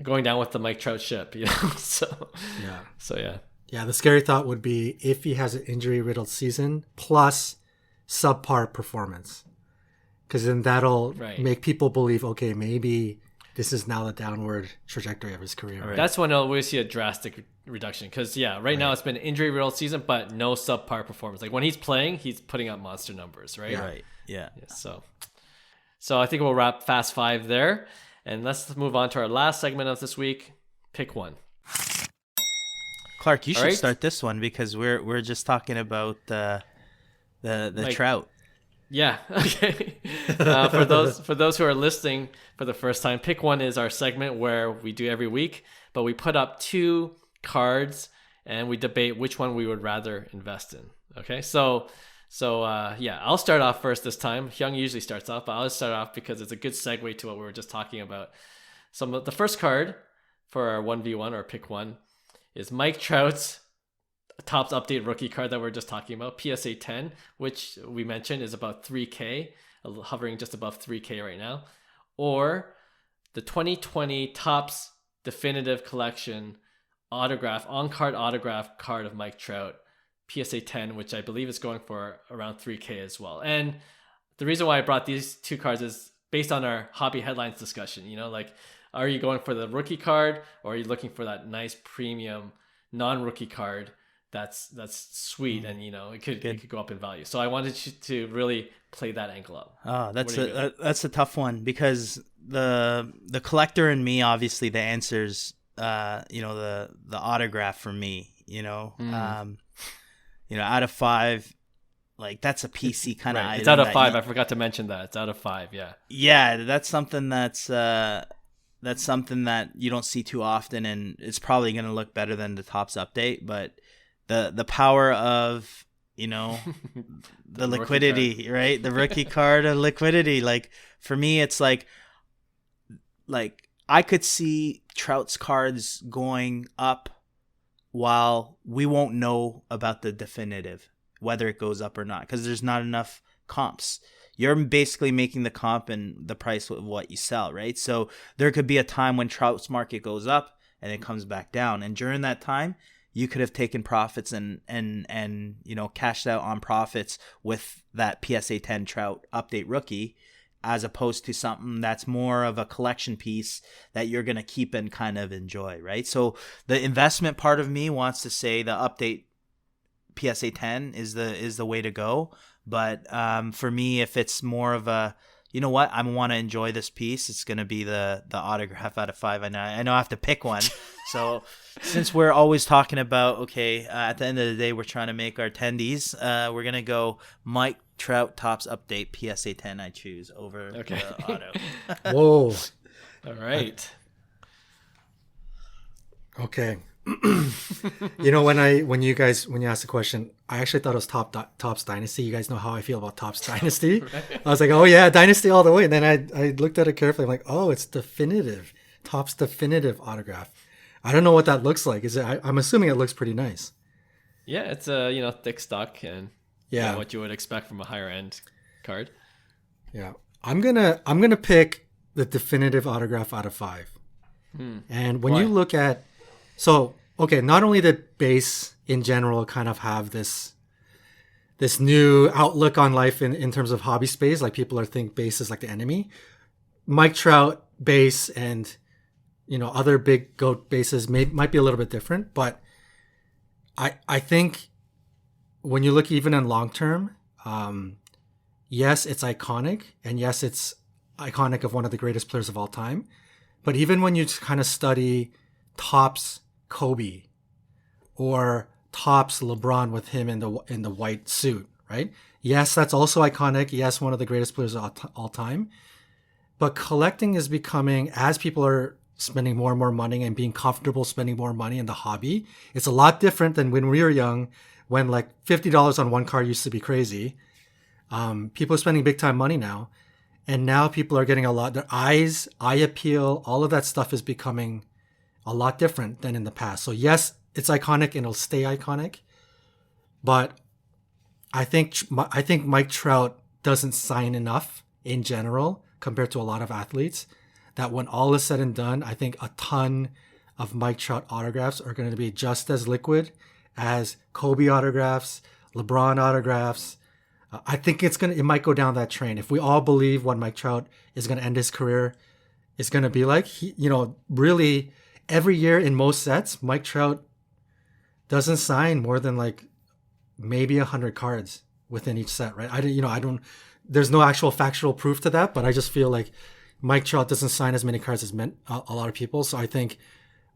going down with the Mike Trout ship, you know. So yeah. The scary thought would be if he has an injury-riddled season plus subpar performance, because then that'll make people believe, okay, maybe this is now the downward trajectory of his career. Right? That's when we see a drastic reduction. Because, right now it's been an injury-riddled season, but no subpar performance. Like when he's playing, he's putting up monster numbers, right? Yeah. Right. Yeah. So I think we'll wrap Fast Five there. And let's move on to our last segment of this week. Pick one. Clark, you should start this one because we're just talking about the Trout. Yeah. Okay. For those who are listening for the first time, Pick One is our segment where we do every week, but we put up two cards and we debate which one we would rather invest in. Okay. So I'll start off first this time. Hyung usually starts off, but I'll start off because it's a good segue to what we were just talking about. So the first card for our 1v1 or Pick One is Mike Trout's Topps Update rookie card that we are just talking about, PSA 10, which we mentioned is about 3K, hovering just above 3K right now, or the 2020 Topps Definitive Collection on-card autograph card of Mike Trout, PSA 10, which I believe is going for around 3K as well. And the reason why I brought these two cards is based on our hobby headlines discussion. You know, like, are you going for the rookie card or are you looking for that nice premium non-rookie card that's sweet and it could go up in value? So I wanted you to really play that angle up. Oh, that's a tough one because the collector in me, obviously the answer's the autograph for me. Out of 5, like that's a PC kind of item. It's out of 5. I forgot to mention that. It's out of 5. Yeah. Yeah, that's something that's something that you don't see too often, and it's probably going to look better than the Topps update. But the power of the liquidity, right? The rookie card of liquidity. Like for me, it's like I could see Trout's cards going up while we won't know about the definitive, whether it goes up or not, because there's not enough comps. You're basically making the comp and the price of what you sell, right? So there could be a time when Trout's market goes up and it comes back down. And during that time, you could have taken profits and cashed out on profits with that PSA 10 Trout update rookie, as opposed to something that's more of a collection piece that you're going to keep and kind of enjoy, right? So the investment part of me wants to say the update PSA 10 is the way to go. But for me, if it's more of a, I want to enjoy this piece, it's going to be the autograph out of 5. I know I have to pick one. So since we're always talking about, at the end of the day, we're trying to make our attendees, we're going to go Mike Trout Topps Update PSA 10 I choose over the auto. Whoa. All right. Okay. when you asked the question, I actually thought it was Topps Dynasty. You guys know how I feel about Topps Dynasty. Right. I was like, oh yeah, Dynasty all the way. And then I looked at it carefully. I'm like, oh, it's definitive. Topps Definitive autograph. I don't know what that looks like. I'm assuming it looks pretty nice. Yeah, it's a thick stock and Yeah. what you would expect from a higher end card. Yeah. I'm gonna pick the definitive autograph out of 5. And when Why? you look at, okay, not only did base in general kind of have this new outlook on life in terms of hobby space, like people think base is like the enemy. Mike Trout base and other big GOAT bases might be a little bit different, but I think when you look even in long term, yes, it's iconic, and yes, it's iconic of one of the greatest players of all time. But even when you kind of study Topps Kobe or Topps LeBron with him in the white suit, right? Yes, that's also iconic. Yes, one of the greatest players of all time. But collecting is becoming, as people are spending more and more money and being comfortable spending more money in the hobby, it's a lot different than when we were young, when like $50 on one card used to be crazy. People are spending big time money now. And now people are getting their eye appeal, all of that stuff is becoming a lot different than in the past. So yes, it's iconic and it'll stay iconic. But I think Mike Trout doesn't sign enough in general compared to a lot of athletes, that when all is said and done, I think a ton of Mike Trout autographs are going to be just as liquid as Kobe autographs, LeBron autographs. I think it might go down that train. If we all believe what Mike Trout is going to end his career is going to be like, really every year in most sets, Mike Trout doesn't sign more than like maybe 100 cards within each set, right? There's no actual factual proof to that, but I just feel like Mike Trout doesn't sign as many cards as a lot of people. So I think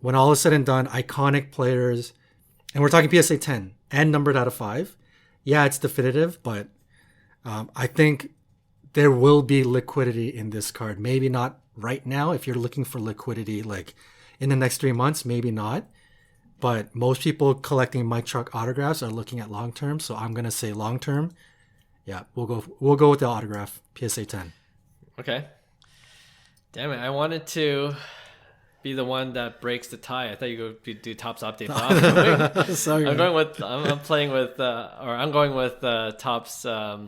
when all is said and done, iconic players, and we're talking PSA 10 and numbered out of 5. Yeah, it's definitive, but I think there will be liquidity in this card. Maybe not right now. If you're looking for liquidity, like in the next 3 months, maybe not. But most people collecting Mike Trout autographs are looking at long term. So I'm gonna say long term. Yeah, we'll go with the autograph PSA 10. Okay. Damn it! I wanted to be the one that breaks the tie. I thought you go do Topps update. Sorry, I'm going with I'm going with Topps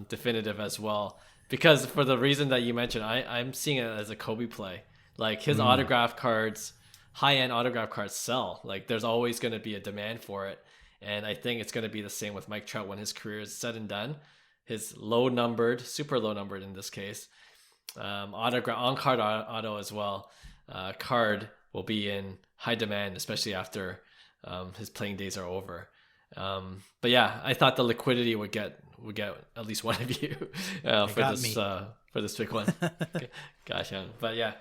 definitive as well, because for the reason that you mentioned, I'm seeing it as a Kobe play. Like his autograph cards, high-end autograph cards sell. Like there's always going to be a demand for it, and I think it's going to be the same with Mike Trout when his career is said and done. His super low numbered in this case, autograph on card auto as well. Card will be in high demand, especially after his playing days are over. But yeah, I thought the liquidity would get at least one of you for this big one. Okay. Gosh, Hyung. But yeah,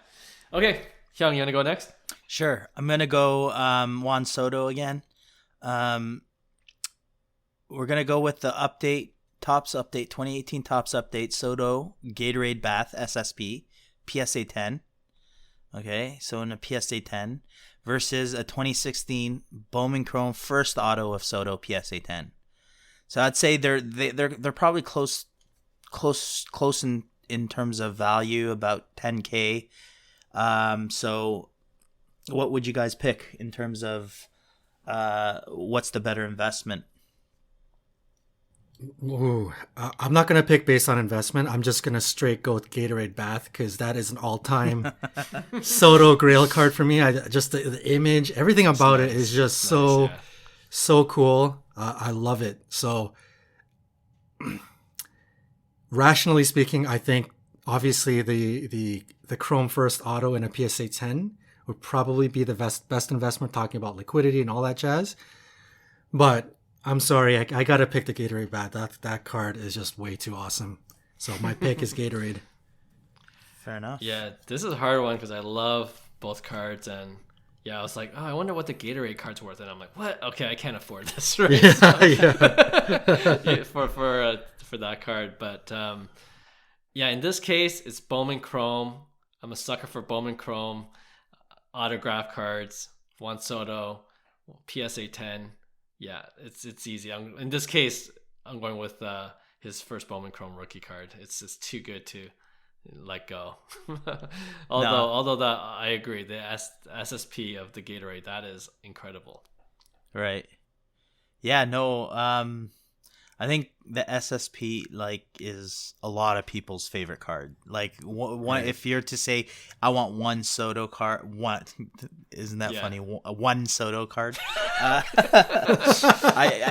okay, Hyung, you want to go next? Sure, I'm gonna go Juan Soto again. We're gonna go with the Topps update 2018 Topps update Soto Gatorade Bath SSP PSA 10. Okay, so in a PSA 10 versus a 2016 Bowman Chrome first auto of Soto PSA 10. So I'd say they're probably close in terms of value, about 10K. So what would you guys pick in terms of what's the better investment? Ooh, I'm not going to pick based on investment. I'm just going to straight go with Gatorade Bath because that is an all-time Soto Grail card for me. Just the image, everything about it is just so cool. I love it. So rationally speaking, I think obviously the Chrome first auto in a PSA 10 would probably be the best investment, talking about liquidity and all that jazz. But I'm sorry, I got to pick the Gatorade Bath. That card is just way too awesome. So my pick is Gatorade. Fair enough. Yeah, this is a hard one because I love both cards, and yeah, I was like, oh, I wonder what the Gatorade card's worth, and I'm like, what? Okay, I can't afford this, right? Yeah. For that card, but yeah, in this case, it's Bowman Chrome. I'm a sucker for Bowman Chrome autograph cards. Juan Soto, PSA 10. Yeah, it's easy. In this case, I'm going with his first Bowman Chrome rookie card. It's just too good to let go. although that I agree, the SSP of the Gatorade, that is incredible. Right. Yeah, no, I think the SSP is a lot of people's favorite card. Like one, if you're to say, I want one Soto card, isn't that funny? One Soto card.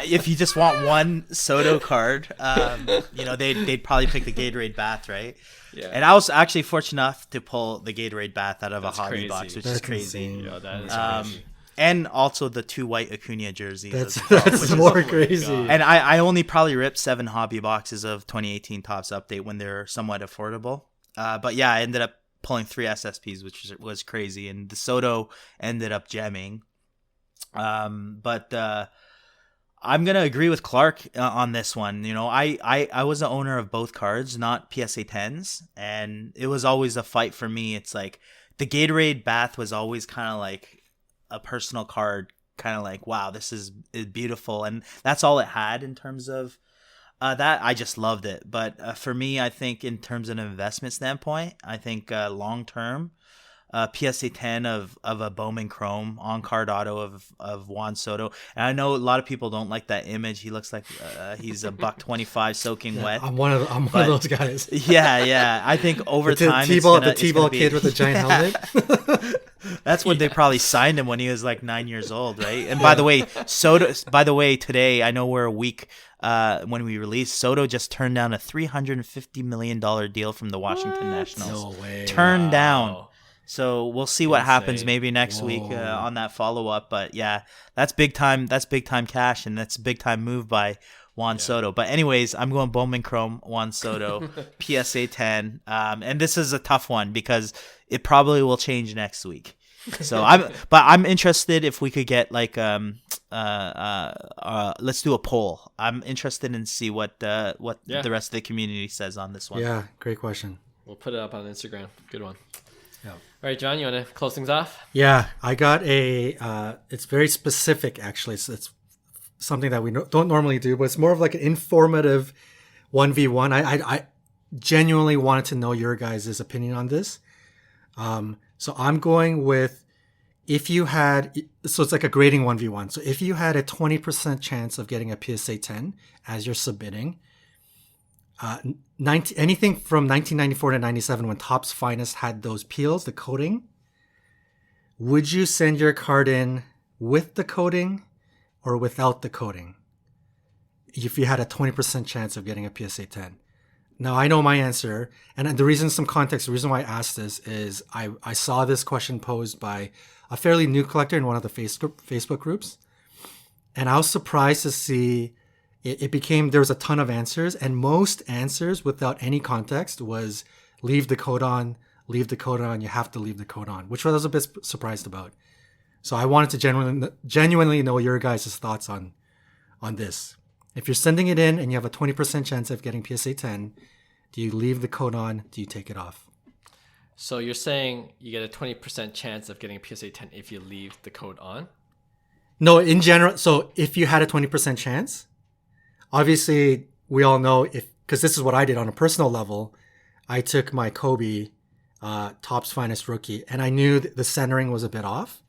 If you just want one Soto card, they'd probably pick the Gatorade Bath, right? Yeah. And I was actually fortunate enough to pull the Gatorade Bath out of a hobby box, which is crazy. Yeah, that is crazy. And also the 2 white Acuna jerseys. That's more crazy. And I only probably ripped 7 hobby boxes of 2018 Topps Update when they're somewhat affordable. But yeah, I ended up pulling 3 SSPs, which was crazy. And the Soto ended up gemming. But I'm going to agree with Clark on this one. I was the owner of both cards, not PSA 10s. And it was always a fight for me. It's like the Gatorade Bath was always kind of like a personal card, kind of like, wow, this is beautiful. And that's all it had in terms of that. I just loved it. But for me, I think in terms of an investment standpoint, I think long term, PSA 10 of a Bowman Chrome on-card auto of Juan Soto. And I know a lot of people don't like that image. He looks like he's a $125 soaking wet. I'm one of those guys. Yeah. I think over time, the T-ball kid with the giant helmet. That's when they probably signed him when he was like 9 years old, right? And by the way, Soto. By the way, today I know we're a week when we released. Soto just turned down a $350 million deal from the Washington Nationals. No way. Turned down. So we'll see what happens maybe next week on that follow up. But yeah, that's big time. That's big time cash, and that's a big time move by Juan Soto. But anyways, I'm going Bowman Chrome Juan Soto PSA 10. And this is a tough one because it probably will change next week. So I'm interested if we could get let's do a poll. I'm interested in see what the rest of the community says on this one. Yeah, great question. We'll put it up on Instagram. Good one. Yeah. All right, John, you want to close things off? Yeah, I got it's very specific actually. It's something that we don't normally do, but it's more of like an informative 1v1. I genuinely wanted to know your guys' opinion on this. So I'm going with so it's like a grading 1v1. So if you had a 20% chance of getting a PSA 10 as you're submitting, anything from 1994 to 97 when Topps Finest had those peels, the coating, would you send your card in with the coating or without the coating if you had a 20% chance of getting a PSA 10? Now, I know my answer, and the reason why I asked this is I saw this question posed by a fairly new collector in one of the Facebook groups, and I was surprised to see there was a ton of answers, and most answers without any context was leave the coat on, you have to leave the coat on, which I was a bit surprised about. So I wanted to genuinely know your guys' thoughts on this. If you're sending it in and you have a 20% chance of getting PSA 10, do you leave the coat on? Do you take it off? So you're saying you get a 20% chance of getting a PSA 10 if you leave the coat on? No, in general. So if you had a 20% chance, obviously we all know because this is what I did on a personal level. I took my Kobe Topps Finest rookie, and I knew the centering was a bit off.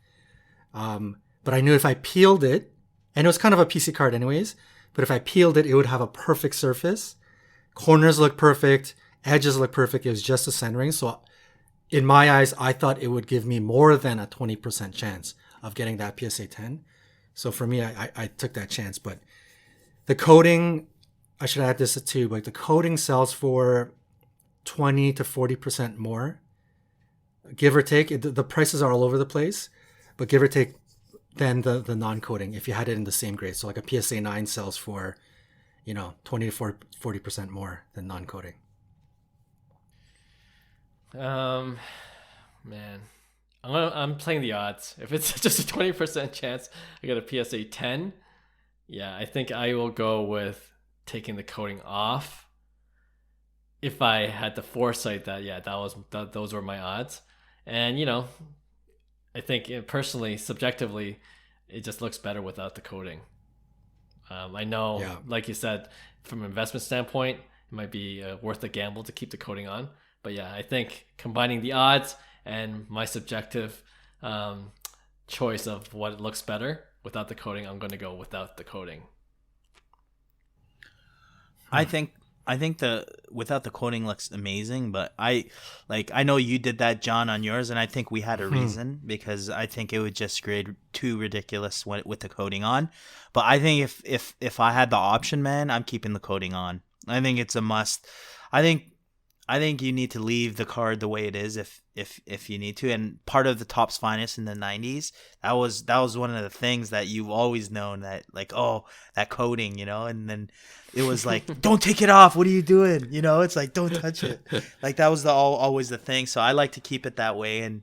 But I knew if I peeled it, and it was kind of a PC card anyways, but if I peeled it, it would have a perfect surface. Corners look perfect. Edges look perfect. It was just the centering. So in my eyes, I thought it would give me more than a 20% chance of getting that PSA 10. So for me, I took that chance. But the coating, I should add this too, but the coating sells for 20 to 40% more. Give or take. The prices are all over the place, but give or take than the non-coating if you had it in the same grade. So like a PSA 9 sells for 20 to 40% more than non-coating. Man, I'm playing the odds. If it's just a 20% chance I get a PSA 10, yeah, I think I will go with taking the coating off. If I had the foresight that those were my odds. And I think personally, subjectively, it just looks better without the coating. I know, like you said, from an investment standpoint, it might be worth a gamble to keep the coating on. But yeah, I think combining the odds and my subjective choice of what looks better without the coating, I'm going to go without the coating. I think the without the coating looks amazing, but I know you did that, John, on yours, and I think we had a reason, because I think it would just grade too ridiculous with the coating on. But I think if I had the option, man, I'm keeping the coating on. I think it's a must. I think you need to leave the card the way it is if you need to. And part of the Topps Finest in the 90s, that was one of the things that you've always known, that like, oh, that coating, and then it was like, don't take it off. What are you doing? It's like, don't touch it. Like that was always the thing. So I like to keep it that way, and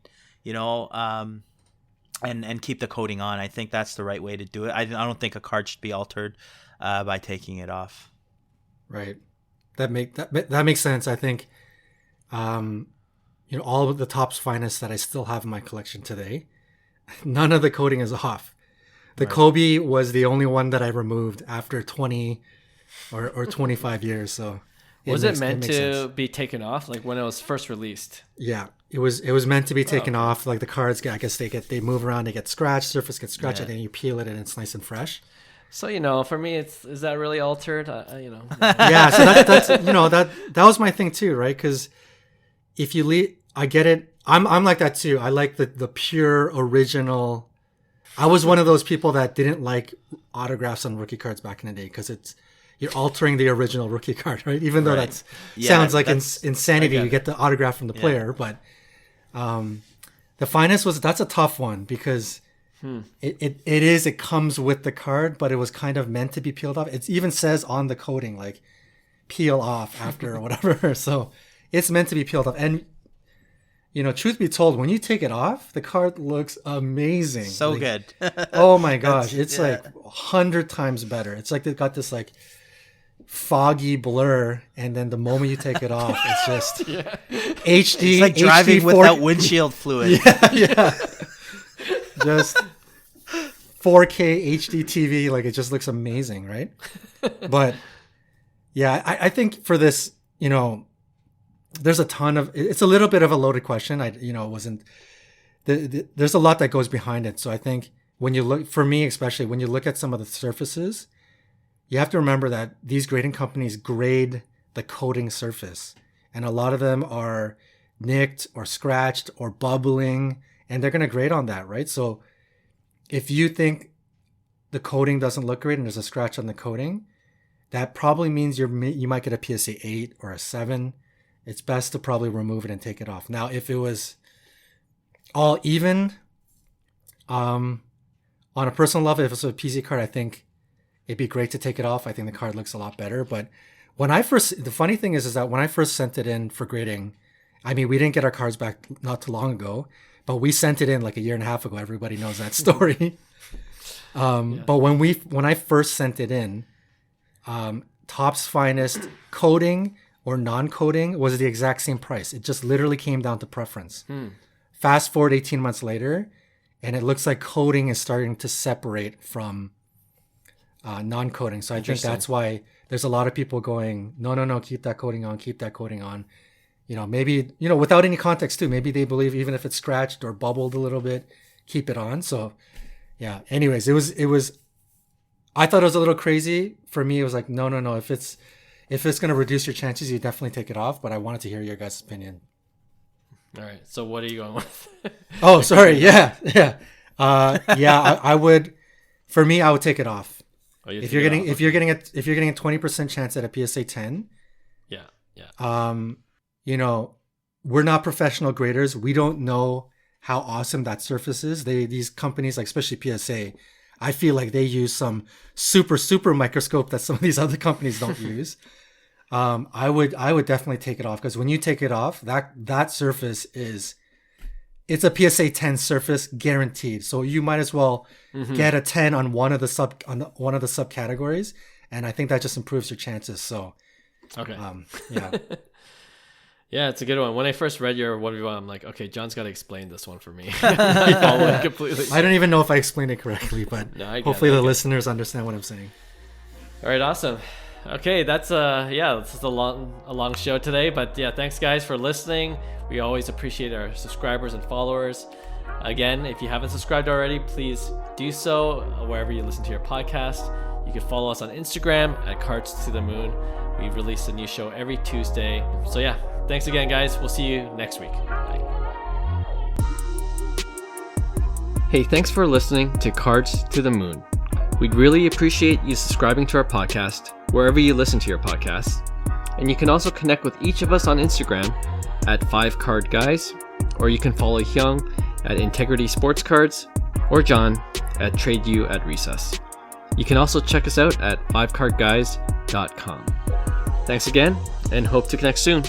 and keep the coating on. I think that's the right way to do it. I don't think a card should be altered by taking it off. Right. That makes sense. I think, all of the Topps Finest that I still have in my collection today, none of the coating is off. The Right. Kobe was the only one that I removed after 20 or 25 years. So Was it meant to sense. be taken off like when it was first released? Yeah, it was meant to be taken off. Like the cards, I guess they move around, they get scratched, surface gets scratched, Yeah. and then you peel it and it's nice and fresh. So, for me, is that really altered? Yeah, so that's that was my thing too, right? Because if you leave, I get it. I'm like that too. I like the pure original. I was one of those people that didn't like autographs on rookie cards back in the day, because you're altering the original rookie card, right? Even though Right. sounds like that's- insanity. I get You it. get the autograph from the player, but the Finest that's a tough one, because it comes with the card, but it was kind of meant to be peeled off. It even says on the coating like peel off after or whatever. So it's meant to be peeled off. And truth be told, when you take it off, the card looks amazing. So Like, good. oh my gosh, it's yeah. like 100 times better. It's like they've got this like foggy blur, and then the moment you take it off, it's just HD. It's like driving HD without windshield fluid. yeah. Just 4K HD TV, like it just looks amazing, right? But yeah, I think for this, there's a ton of. It's a little bit of a loaded question. Wasn't. There's a lot that goes behind it. So I think when you look, for me especially, when you look at some of the surfaces, you have to remember that these grading companies grade the coating surface, and a lot of them are nicked or scratched or bubbling, and they're going to grade on that, right? So if you think the coating doesn't look great and there's a scratch on the coating, that probably means you might get a PSA 8 or a 7. It's best to probably remove it and take it off. Now, if it was all even, on a personal level, if it's a PZ card, I think it'd be great to take it off. I think the card looks a lot better. But the funny thing is that when I first sent it in for grading, I mean, we didn't get our cards back not too long ago, but we sent it in like a year and a half ago. Everybody knows that story. But when I first sent it in, Topps Finest coating or non-coating was the exact same price. It just literally came down to preference. Fast forward 18 months later, and it looks like coating is starting to separate from non-coating. So I think that's why there's a lot of people going, no, keep that coating on. Maybe, without any context too. Maybe they believe even if it's scratched or bubbled a little bit, keep it on. So yeah, anyways, it was, I thought it was a little crazy. For me, it was like, no. If it's going to reduce your chances, you definitely take it off. But I wanted to hear your guys' opinion. All right. So what are you going with? Oh, sorry. Yeah. I would. For me, I would take it off. Oh, If you're getting a 20% chance at a PSA 10, we're not professional graders. We don't know how awesome that surface is. These companies, like especially PSA, I feel like they use some super microscope that some of these other companies don't use. I would definitely take it off, because when you take it off, that surface it's a PSA 10 surface guaranteed. So you might as well get a 10 on one of the subcategories, and I think that just improves your chances. So Okay. yeah. Yeah, it's a good one. When I first read your 1v1, I'm like, okay, John's got to explain this one for me. I follow it completely. I don't even know if I explained it correctly, but No, I get hopefully it, I the get it. listeners understand what I'm saying. All right, awesome. Okay, that's this is a long show today, but yeah, thanks guys for listening. We always appreciate our subscribers and followers. Again, if you haven't subscribed already, please do so wherever you listen to your podcast. You can follow us on Instagram at Cards to the Moon. We release a new show every Tuesday. So yeah, thanks again, guys. We'll see you next week. Bye. Hey, thanks for listening to Cards to the Moon. We'd really appreciate you subscribing to our podcast wherever you listen to your podcasts. And you can also connect with each of us on Instagram at 5cardguys, or you can follow Hyung at Integrity Sports Cards, or John at TradeU at Recess. You can also check us out at 5cardguys.com. Thanks again, and hope to connect soon.